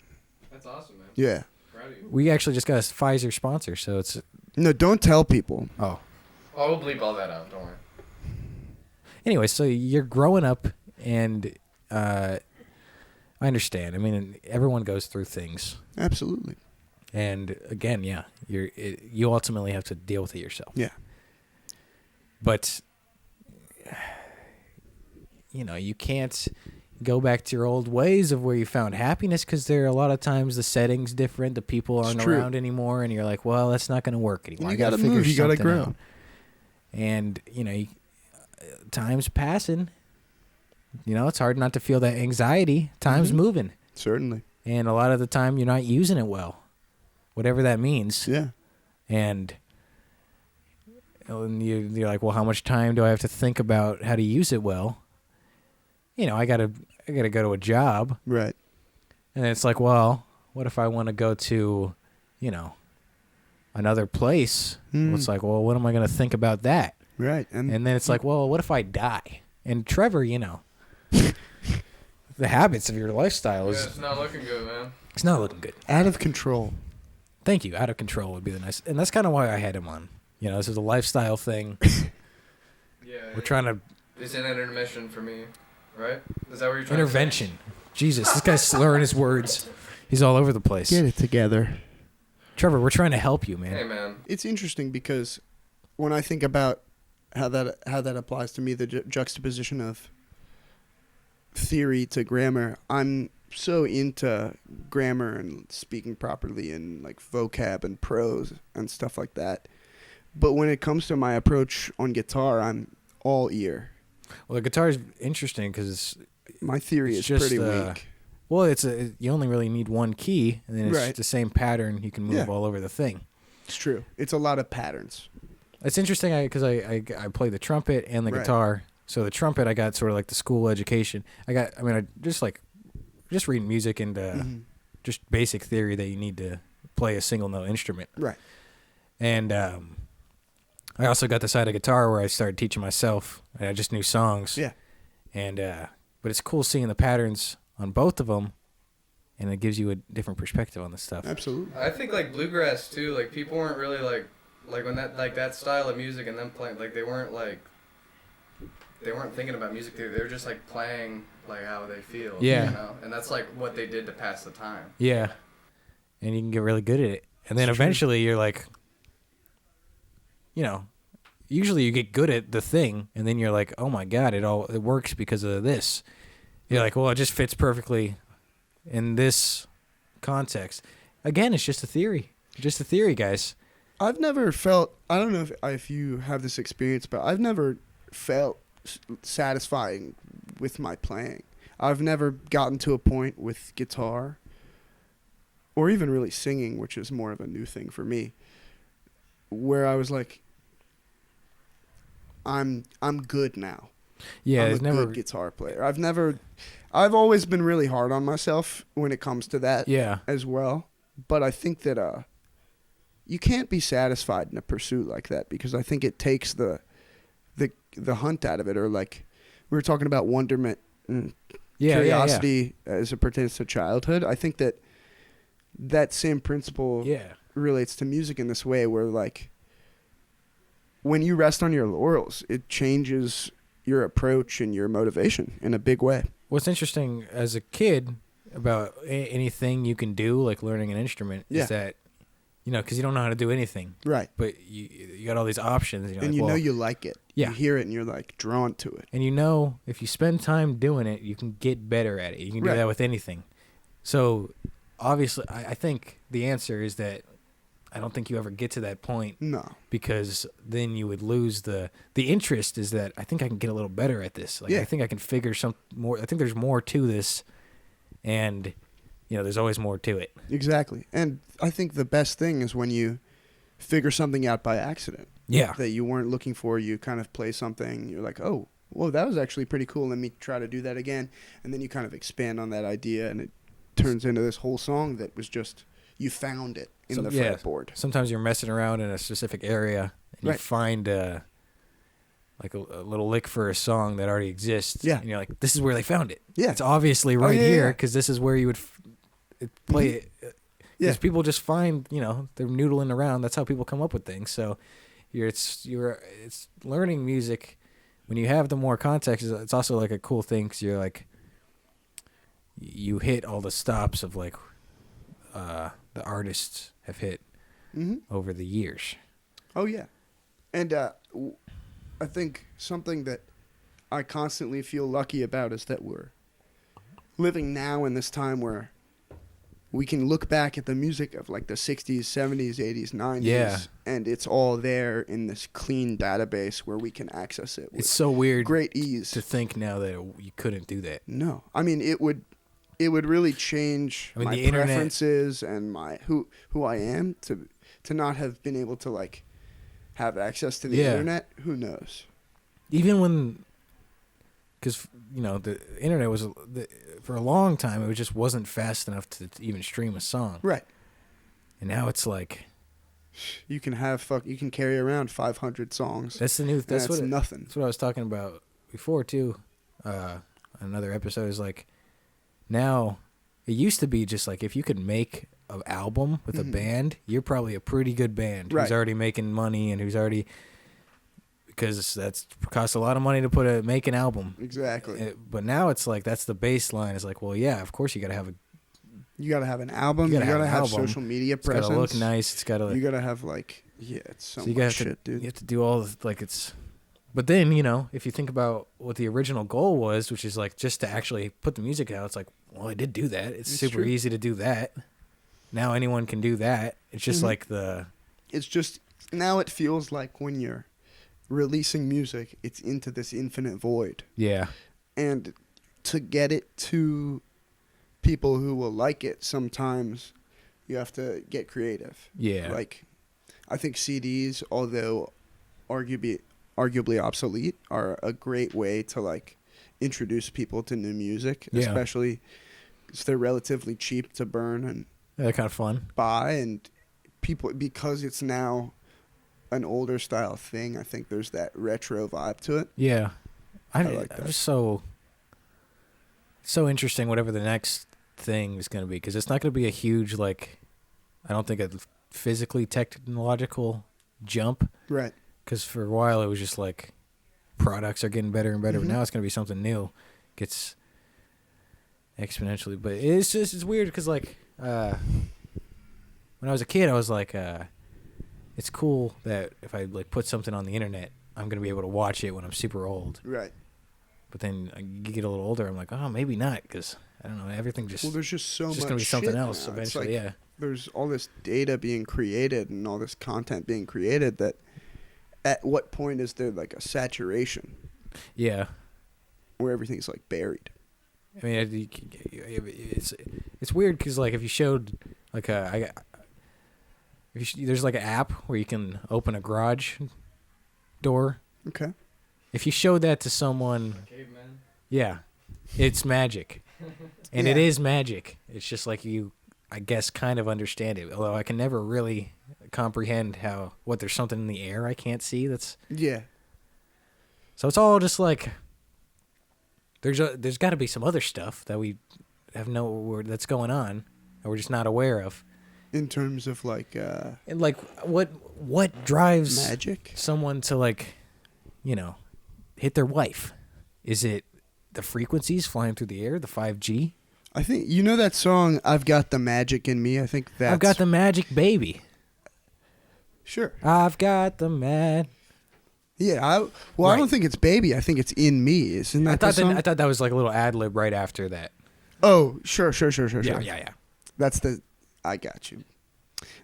That's awesome, man. Yeah. Proud of you. We actually just got a Pfizer sponsor, so it's No, don't tell people. oh. Oh, we'll bleep all that out. Don't worry. Anyway, so you're growing up, and I understand. I mean, everyone goes through things, Absolutely. and again, yeah, you ultimately have to deal with it yourself. Yeah. But you can't go back to your old ways of where you found happiness, because there are a lot of times the setting's different, the people aren't true. around anymore, and you're like, well, that's not going to work anymore. You I gotta gotta figure move, you gotta something grow. out. And time's passing. It's hard not to feel that anxiety. Time's Mhm. moving, Certainly. and a lot of the time you're not using it well, whatever that means. Yeah. And you're like, well, how much time do I have to think about how to use it well? I gotta go to a job, Right. and it's like, well, what if I want to go to, another place? Mm. Well, it's like, well, what am I gonna think about that? Right. And then it's like, well, what if I die? And Trevor, the habits of your lifestyle Yeah, is it's not looking good, man. it's not looking good. out of control. Thank you. Out of control would be the nice, and that's kind of why I had him on. This is a lifestyle thing. Yeah. We're trying to It's an intermission for me, right? Is that what you're trying intervention. Jesus, this guy's slurring his words. He's all over the place. Get it together. Trevor, we're trying to help you, to say? man. Hey, man. It's interesting because when I think about how that applies to me, the juxtaposition of theory to grammar, I'm so into grammar and speaking properly and like vocab and prose and stuff like that. But when it comes to my approach on guitar, I'm all ear. Well, the guitar is interesting because My theory It's is just, pretty weak. well, you only really need one key, and then it's Right. the same pattern. You can move Yeah. all over the thing. It's true. It's a lot of patterns. It's interesting because I play the trumpet and the Right. guitar. So the trumpet, I got sort of like the school education. I just reading music and Mhm. just basic theory that you need to play a single note instrument. Right. And I also got the side of guitar where I started teaching myself, and I just knew songs. Yeah. And but it's cool seeing the patterns on both of them, and it gives you a different perspective on the stuff. Absolutely. I think like bluegrass too. Like people weren't really like like when that style of music and them playing, like they weren't thinking about music theory. They were just like playing like how they feel. Yeah. You know, and that's like what they did to pass the time. Yeah. And you can get really good at it. And then It's true. eventually you're like, you know, usually you get good at the thing, and then you're like, oh my God, it works because of this. You're like, well, it just fits perfectly in this context. Again, it's just a theory. Just a theory, guys. I've never felt, I don't know if you have this experience, but I've never felt satisfying with my playing. I've never gotten to a point with guitar or even really singing, which is more of a new thing for me, where I was like, I'm good now. Yeah, I'm there's a never. good guitar player. I've always been really hard on myself when it comes to that Yeah. as well. But I think that you can't be satisfied in a pursuit like that, because I think it takes the hunt out of it. Or like we were talking about wonderment and curiosity as it pertains to childhood. I think that same principle Yeah. relates to music in this way, where like when you rest on your laurels, it changes your approach and your motivation in a big way. What's interesting as a kid about anything you can do, like learning an instrument, Yeah. is that, you know, because you don't know how to do anything, Right. but you got all these options. And, And you well, know you like it. Yeah. You hear it and you're like drawn to it. and you know if you spend time doing it, you can get better at it. You can do Right. that with anything. So obviously, I think the answer is that I don't think you ever get to that point, No. because then you would lose the interest. Is that I think I can get a little better at this. Like Yeah. I think I can figure some more. I think there's more to this, and you know, there's always more to it. Exactly. And I think the best thing is when you figure something out by accident Yeah. that you weren't looking for. You kind of play something. You're like, oh, well, that was actually pretty cool. Let me try to do that again. And then you kind of expand on that idea, and it turns into this whole song that was just, you found it in the fretboard. Sometimes you're messing around in a specific area and you Right. find like a little lick for a song that already exists. Yeah. And you're like, this is where they found it. Yeah. It's obviously right yeah, here yeah. because this is where you would play it. Yeah. Because people just find, you know, they're noodling around. That's how people come up with things. So it's learning music. When you have the more context, it's also like a cool thing because you're like, you hit all the stops of like the artists have hit Mm-hmm. over the years. Oh, yeah. And I think something that I constantly feel lucky about is that we're living now in this time where we can look back at the music of like the 60s, 70s, 80s, 90s, Yeah. and it's all there in this clean database where we can access it with It's so weird great ease. to think now that you couldn't do that. No. I mean, it would really change I mean, my the internet- preferences and my who I am to not have been able to like have access to the Yeah. internet. Who knows? Even when, because, you know, the internet was, for a long time, it just wasn't fast enough to even stream a song. Right. And now it's like, You can you can carry around 500 songs. that's the new, that's That's what, nothing. that's what I was talking about before, too. Another episode is like, now, it used to be just like, if you could make an album with a Mhm. band, you're probably a pretty good band Right. who's already making money and who's already, because that's costs a lot of money to make an album. Exactly. But now it's like, that's the baseline. It's like, well, yeah, of course you got to have You got to have an album. You You gotta got to have have an album. social media it's got presence. to look nice. It's got to, You got to have like, yeah, it's so, so you much got shit, to, dude. you have to do all the, like it's, but then, you know, if you think about what the original goal was, which is like just to actually put the music out, it's like, well, I did do that. It's It's super true. easy to do that. Now anyone can do that. It's just Mhm. like It's just, now it feels like when you're releasing music, it's into this infinite void. yeah. And to get it to people who will like it, sometimes you have to get creative. Yeah. Like, I think CDs, although arguably obsolete, are a great way to like introduce people to new music, Yeah. especially because they're relatively cheap to burn and They're kind of fun. buy, and people, because it's now an older style thing, I think there's that retro vibe to it. Yeah. I like I'm that. just so interesting whatever the next thing is going to be, because it's not going to be a huge, like, I don't think a physically technological jump. Right. Because for a while it was just like products are getting better and better, but now it's going to be something new. Gets exponentially. But it's weird because, like, when I was a kid, I was like, it's cool that if I, like, put something on the internet, I'm going to be able to watch it when I'm super old. Right. But then you get a little older, I'm like, oh, maybe not, because, I don't know, everything just... Well, there's just so much it's just going to be something shit else now. eventually, It's like, yeah. There's all this data being created and all this content being created that at what point is there, like, a saturation Yeah. where everything's, like, buried? I mean, it's weird because, like, if you showed, like, there's, like, an app where you can open a garage door. Okay. If you showed that to someone, Caveman. yeah, it's magic. And it Yeah. is magic. It's just like you, I guess, kind of understand it. Although I can never really comprehend what there's something in the air I can't see. Yeah. So it's all just like there's got to be some other stuff that we have that's going on that we're just not aware of. In terms of, like, And like what drives magic? someone to, like, hit their wife? Is it the frequencies flying through the air, the 5G? I think, that song, I've Got the Magic in Me? I think that's... I've got the magic baby. Sure. I've got the mad. Yeah, I Right. don't think it's baby. I think it's in me. Isn't that the song? I thought that was like a little ad lib right after that. Oh, sure. Yeah. That's I got you.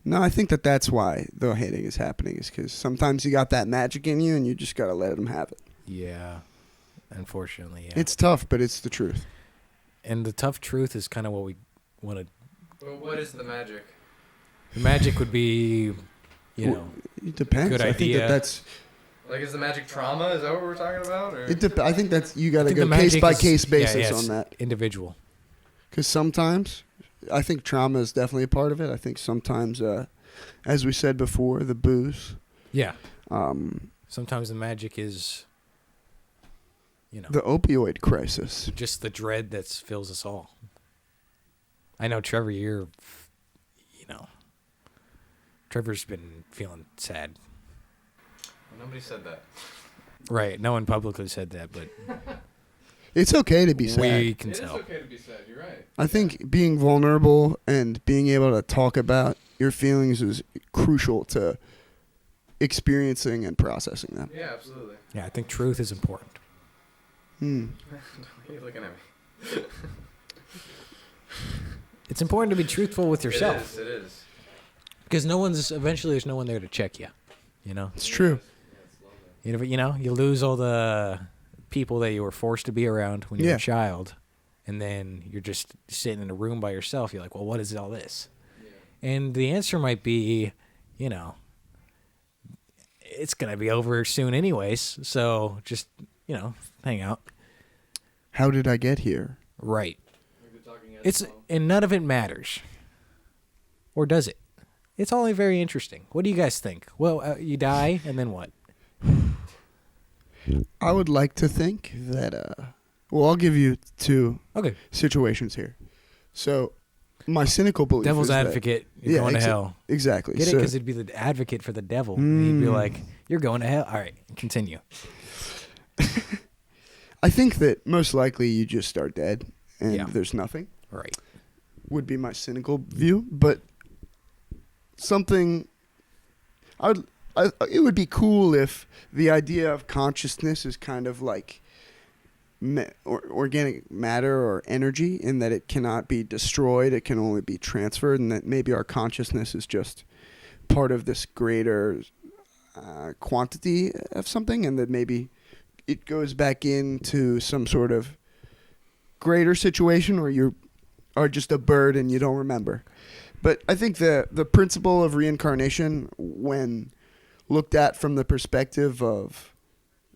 No, I think that's why the hating is happening, is because sometimes you got that magic in you and you just got to let them have it. Yeah. Unfortunately, yeah. It's tough, but it's the truth. And the tough truth is kind of what we want to... Well, what is the magic? The magic would be, It depends. Good I think idea. that's... Like, is the magic trauma? Is that what we're talking about? Or? I think that's... You got I to think go the magic case-by-case is- basis it's on that. individual. Because sometimes, I think trauma is definitely a part of it. I think sometimes, as we said before, the booze. Yeah. Sometimes the magic is, The opioid crisis. just the dread that fills us all. I know, Trevor, Trevor's been feeling sad. Nobody said that. Right. No one publicly said that, but It's okay to be sad. we can It is tell. okay to be sad. You're right. I think being vulnerable and being able to talk about your feelings is crucial to experiencing and processing them. Yeah, absolutely. Yeah, I think truth is important. Why are you looking at me? It's important to be truthful with yourself. It is. Because eventually there's no one there to check you. It's true. You lose all the people that you were forced to be around when you were Yeah. a child. And then you're just sitting in a room by yourself. You're like, well, what is all this? Yeah. And the answer might be, it's going to be over soon anyways. So just, hang out. How did I get here? Right. We've been talking at And none of it matters. Or does it? It's only very interesting. What do you guys think? Well, you die, and then what? I would like to think that, I'll give you two Okay. situations here. So, my cynical belief Devil's is that- advocate, you're going to hell. Exactly. Get it? So- Because it'd be the advocate for the devil. And he'd be like, you're going to hell. All right, continue. I think that most likely you just are dead and Yeah. there's nothing. Right. Would be my cynical view, but something it would be cool if the idea of consciousness is kind of like organic matter or energy, in that it cannot be destroyed, it can only be transferred, and that maybe our consciousness is just part of this greater quantity of something, and that maybe it goes back into some sort of greater situation where you are just a bird and you don't remember. But I think the principle of reincarnation, when looked at from the perspective of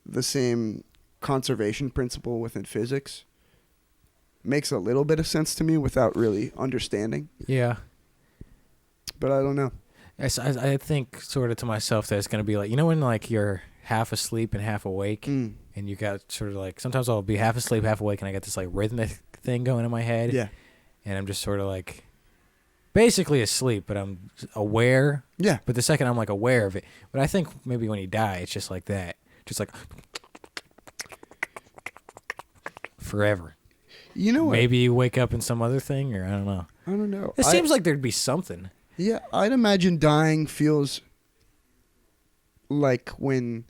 the same conservation principle within physics, makes a little bit of sense to me without really understanding. Yeah. But I don't know. I think sort of to myself that it's going to be like, when like you're half asleep and half awake, and you got sort of like, sometimes I'll be half asleep, half awake, and I got this like rhythmic thing going in my head. Yeah. And I'm just sort of like basically asleep, but I'm aware. Yeah. But the second I'm like aware of it, but I think maybe when you die, it's just like that, just like forever. You know what? Maybe you wake up in some other thing, or I don't know. I don't know. It seems like there'd be something. Yeah, I'd imagine dying feels like when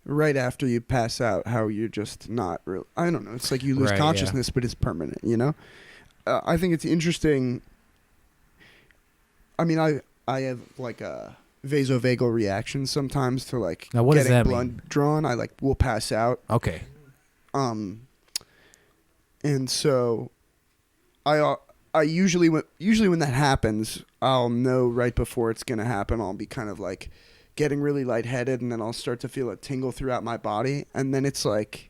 right after you pass out, how you're just not real. I don't know. It's like you lose Right, consciousness, but it's permanent. You know. I think it's interesting. I mean, I have like a vasovagal reaction sometimes to like Now, what does getting that blood mean? drawn. I like will pass out. Okay. And so I usually when that happens, I'll know right before it's gonna happen. I'll be kind of like getting really lightheaded, and then I'll start to feel a tingle throughout my body, and then it's like,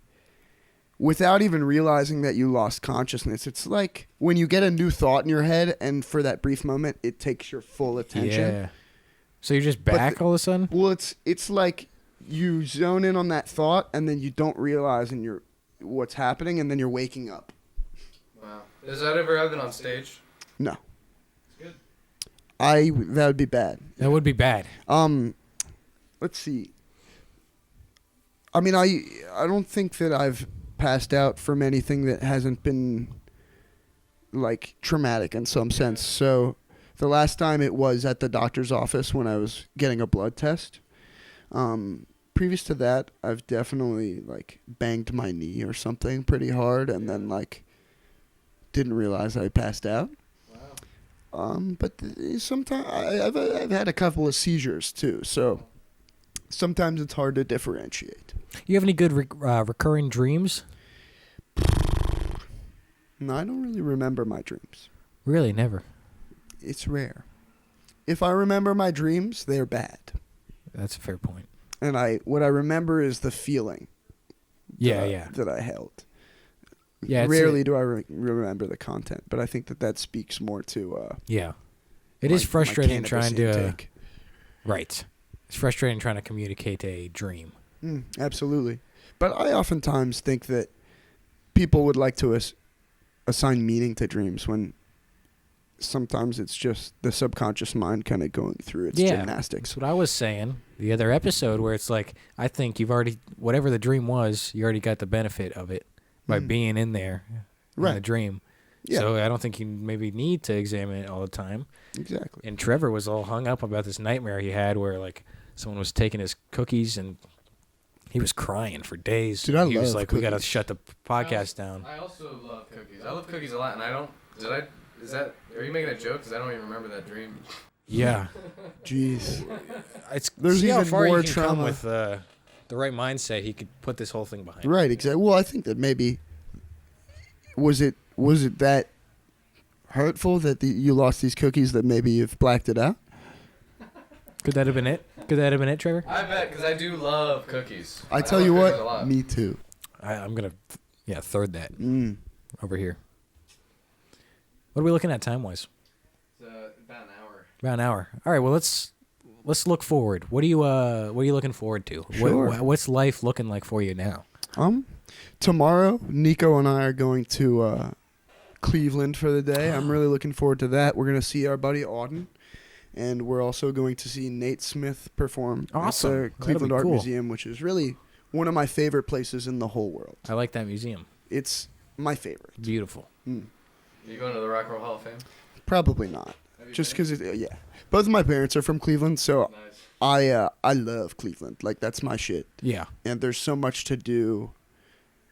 without even realizing that you lost consciousness, it's like when you get a new thought in your head, and for that brief moment, it takes your full attention. Yeah. So you're just back all of a sudden? Well, it's like you zone in on that thought, and then you don't realize what's happening, and then you're waking up. Wow. Has that ever happened on stage? No. Good. That would be bad. That would be bad. Let's see. I mean, I don't think that I've passed out from anything that hasn't been like traumatic in some sense. So the last time it was at the doctor's office when I was getting a blood test. Previous to that, I've definitely like banged my knee or something pretty hard, and then like didn't realize I passed out. Wow. But sometimes I've had a couple of seizures too, so sometimes it's hard to differentiate. You have any good recurring dreams? No, I don't really remember my dreams. Really, never. It's rare. If I remember my dreams, they're bad. That's a fair point. And what I remember is the feeling. Yeah. That I held. Yeah. Rarely do I remember the content, but I think that speaks more to. Yeah. It is my frustrating cannabis trying to. intake. Right. It's frustrating trying to communicate a dream. Absolutely, but I oftentimes think that people would like to assign meaning to dreams when sometimes it's just the subconscious mind kind of going through its gymnastics. That's what I was saying the other episode, where it's like, I think you've already, whatever the dream was, you already got the benefit of it by being in there in the dream. Yeah. So I don't think you maybe need to examine it all the time. Exactly. And Trevor was all hung up about this nightmare he had where like someone was taking his cookies and he was crying for days. Dude, I he was love like, we got to cookies. shut the podcast down. I also love cookies. I love cookies a lot, and I don't. Are you making a joke? Because I don't even remember that dream. Yeah. Jeez. There's even how far more you can come trauma. with the right mindset. He could put this whole thing behind. Right, exactly. Well, I think that maybe was it that hurtful that you lost these cookies that maybe you've blacked it out? Could that have been it? Could that have been it, Trevor? I bet, because I do love cookies. I tell love you cookies a what, lot. me too. I'm gonna, third that over here. What are we looking at time wise? It's about an hour. About an hour. All right. Well, let's look forward. What are you looking forward to? Sure. What's life looking like for you now? Tomorrow, Nico and I are going to Cleveland for the day. I'm really looking forward to that. We're gonna see our buddy Auden, and we're also going to see Nate Smith perform Awesome. at That'll the Cleveland be Art cool. Museum, which is really one of my favorite places in the whole world. I like that museum. It's my favorite. Beautiful. Are you going to the Rock and Roll Hall of Fame? Probably not, Have you just been? because both of my parents are from Cleveland, so Nice. I love Cleveland. Like, that's my shit. Yeah. And there's so much to do.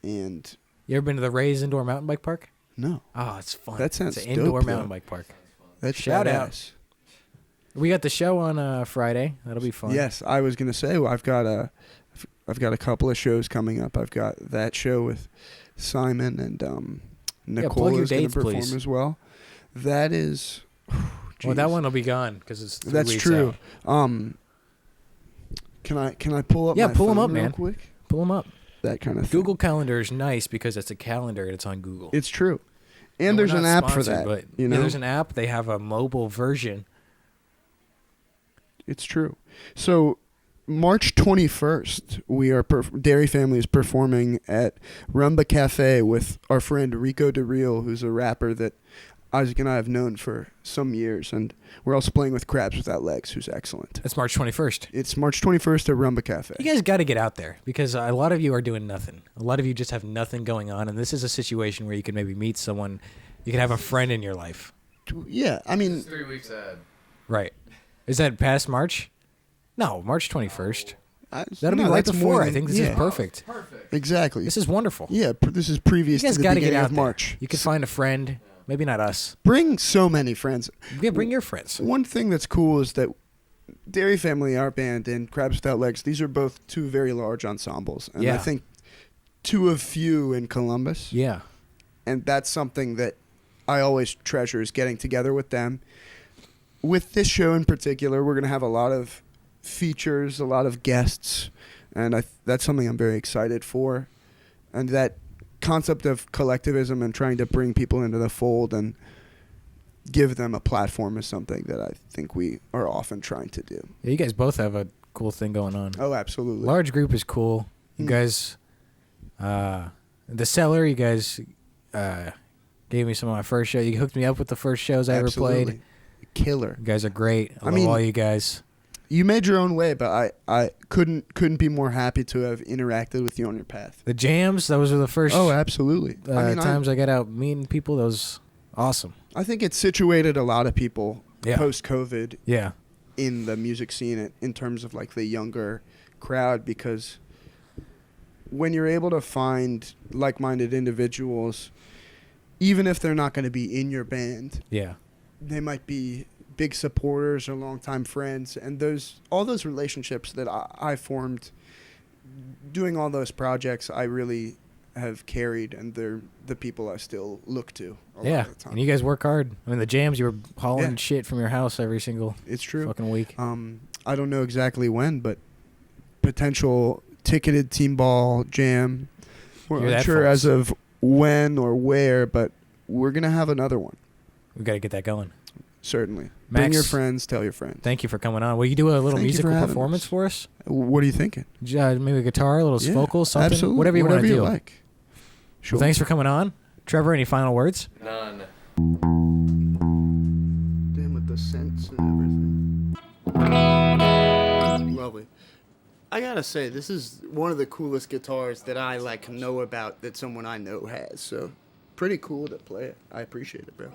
And You ever been to the Rays Indoor Mountain Bike Park? no, Oh, it's fun. That sounds It's an indoor dope, mountain though. bike park. that's Shout out. badass. We got the show on Friday. That'll be fun. Yes, I was gonna say, well, I've got a couple of shows coming up. I've got that show with Simon and Nicole plug your is gonna dates, perform please. as well. That is. Well, that jeez. one will be gone because it's 3 That's weeks true. out. Can I pull up? Yeah, my pull 'em phone up, real man. Quick? Pull them up. That kind of thing. Google Calendar is nice because it's a calendar and it's on Google. It's true. And And there's we're an not app for sponsored, that. But you know, yeah, there's an app. They have a mobile version. it's true. So March 21st, we are Dairy Family is performing at Rumba Cafe with our friend Rico DeReal, who's a rapper that Isaac and I have known for some years, and we're also playing with Crabs Without Legs, who's excellent. That's March 21st. It's March 21st at Rumba Cafe. You guys got to get out there because a lot of you are doing nothing. A lot of you just have nothing going on, and this is a situation where you can maybe meet someone. You can have a friend in your life. Yeah, I mean... It's 3 weeks ahead. Right. Is that past March? No, March 21st. That'll be no, right that's before. more I than- think this yeah. is perfect. Perfect. Exactly. This is wonderful. Yeah, this is previous You guys to the got to get beginning out of there. March. You could find a friend. Maybe not us. Bring so many friends. Yeah, bring your friends. One thing that's cool is that Dairy Family, our band, and Crabs Without Legs, these are both two very large ensembles. And I Yeah. think two of few in Columbus. Yeah. And that's something that I always treasure is getting together with them. With this show in particular, we're going to have a lot of features, a lot of guests, and that's something I'm very excited for. And that concept of collectivism and trying to bring people into the fold and give them a platform is something that I think we are often trying to do. Yeah, you guys both have a cool thing going on. Oh, absolutely. Large group is cool. You guys, the Cellar, you guys gave me some of my first show. You hooked me up with the first shows I ever played. Absolutely. Killer. You guys are great. I love mean, all you guys. You made your own way, but I couldn't be more happy to have interacted with you on your path. The jams, those were the first Oh, absolutely. times I got out meeting people. That was awesome. I think it situated a lot of people Yeah. post-COVID Yeah. in the music scene in terms of like the younger crowd, because when you're able to find like-minded individuals, even if they're not going to be in your band, Yeah. they might be big supporters or longtime friends, and all those relationships that I formed doing all those projects, I really have carried, and they're the people I still look to a lot Yeah. of the time. And you guys work hard. I mean, the jams, you were hauling Yeah. shit from your house every single It's true. fucking week. I don't know exactly when, but potential ticketed team ball jam. We're Hear that, unsure folks? as of when or where, but we're going to have another one, We got to get that going. certainly. Bring Max, your friends, tell your friends. thank you for coming on. Will you do a little Thank you musical for having performance us. for us? What are you thinking? Maybe a guitar, a little Yeah, vocal, something? absolutely. Whatever you want to do. like. Sure. Well, thanks for coming on. Trevor, any final words? None. Damn, with the scents and everything. Lovely. I gotta say, this is one of the coolest guitars that I know about that someone I know has. So, pretty cool to play it. I appreciate it, bro.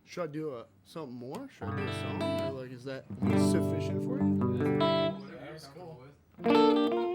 Should I do something more? Should I do a song? Or is that sufficient for you? Whatever you're cool with.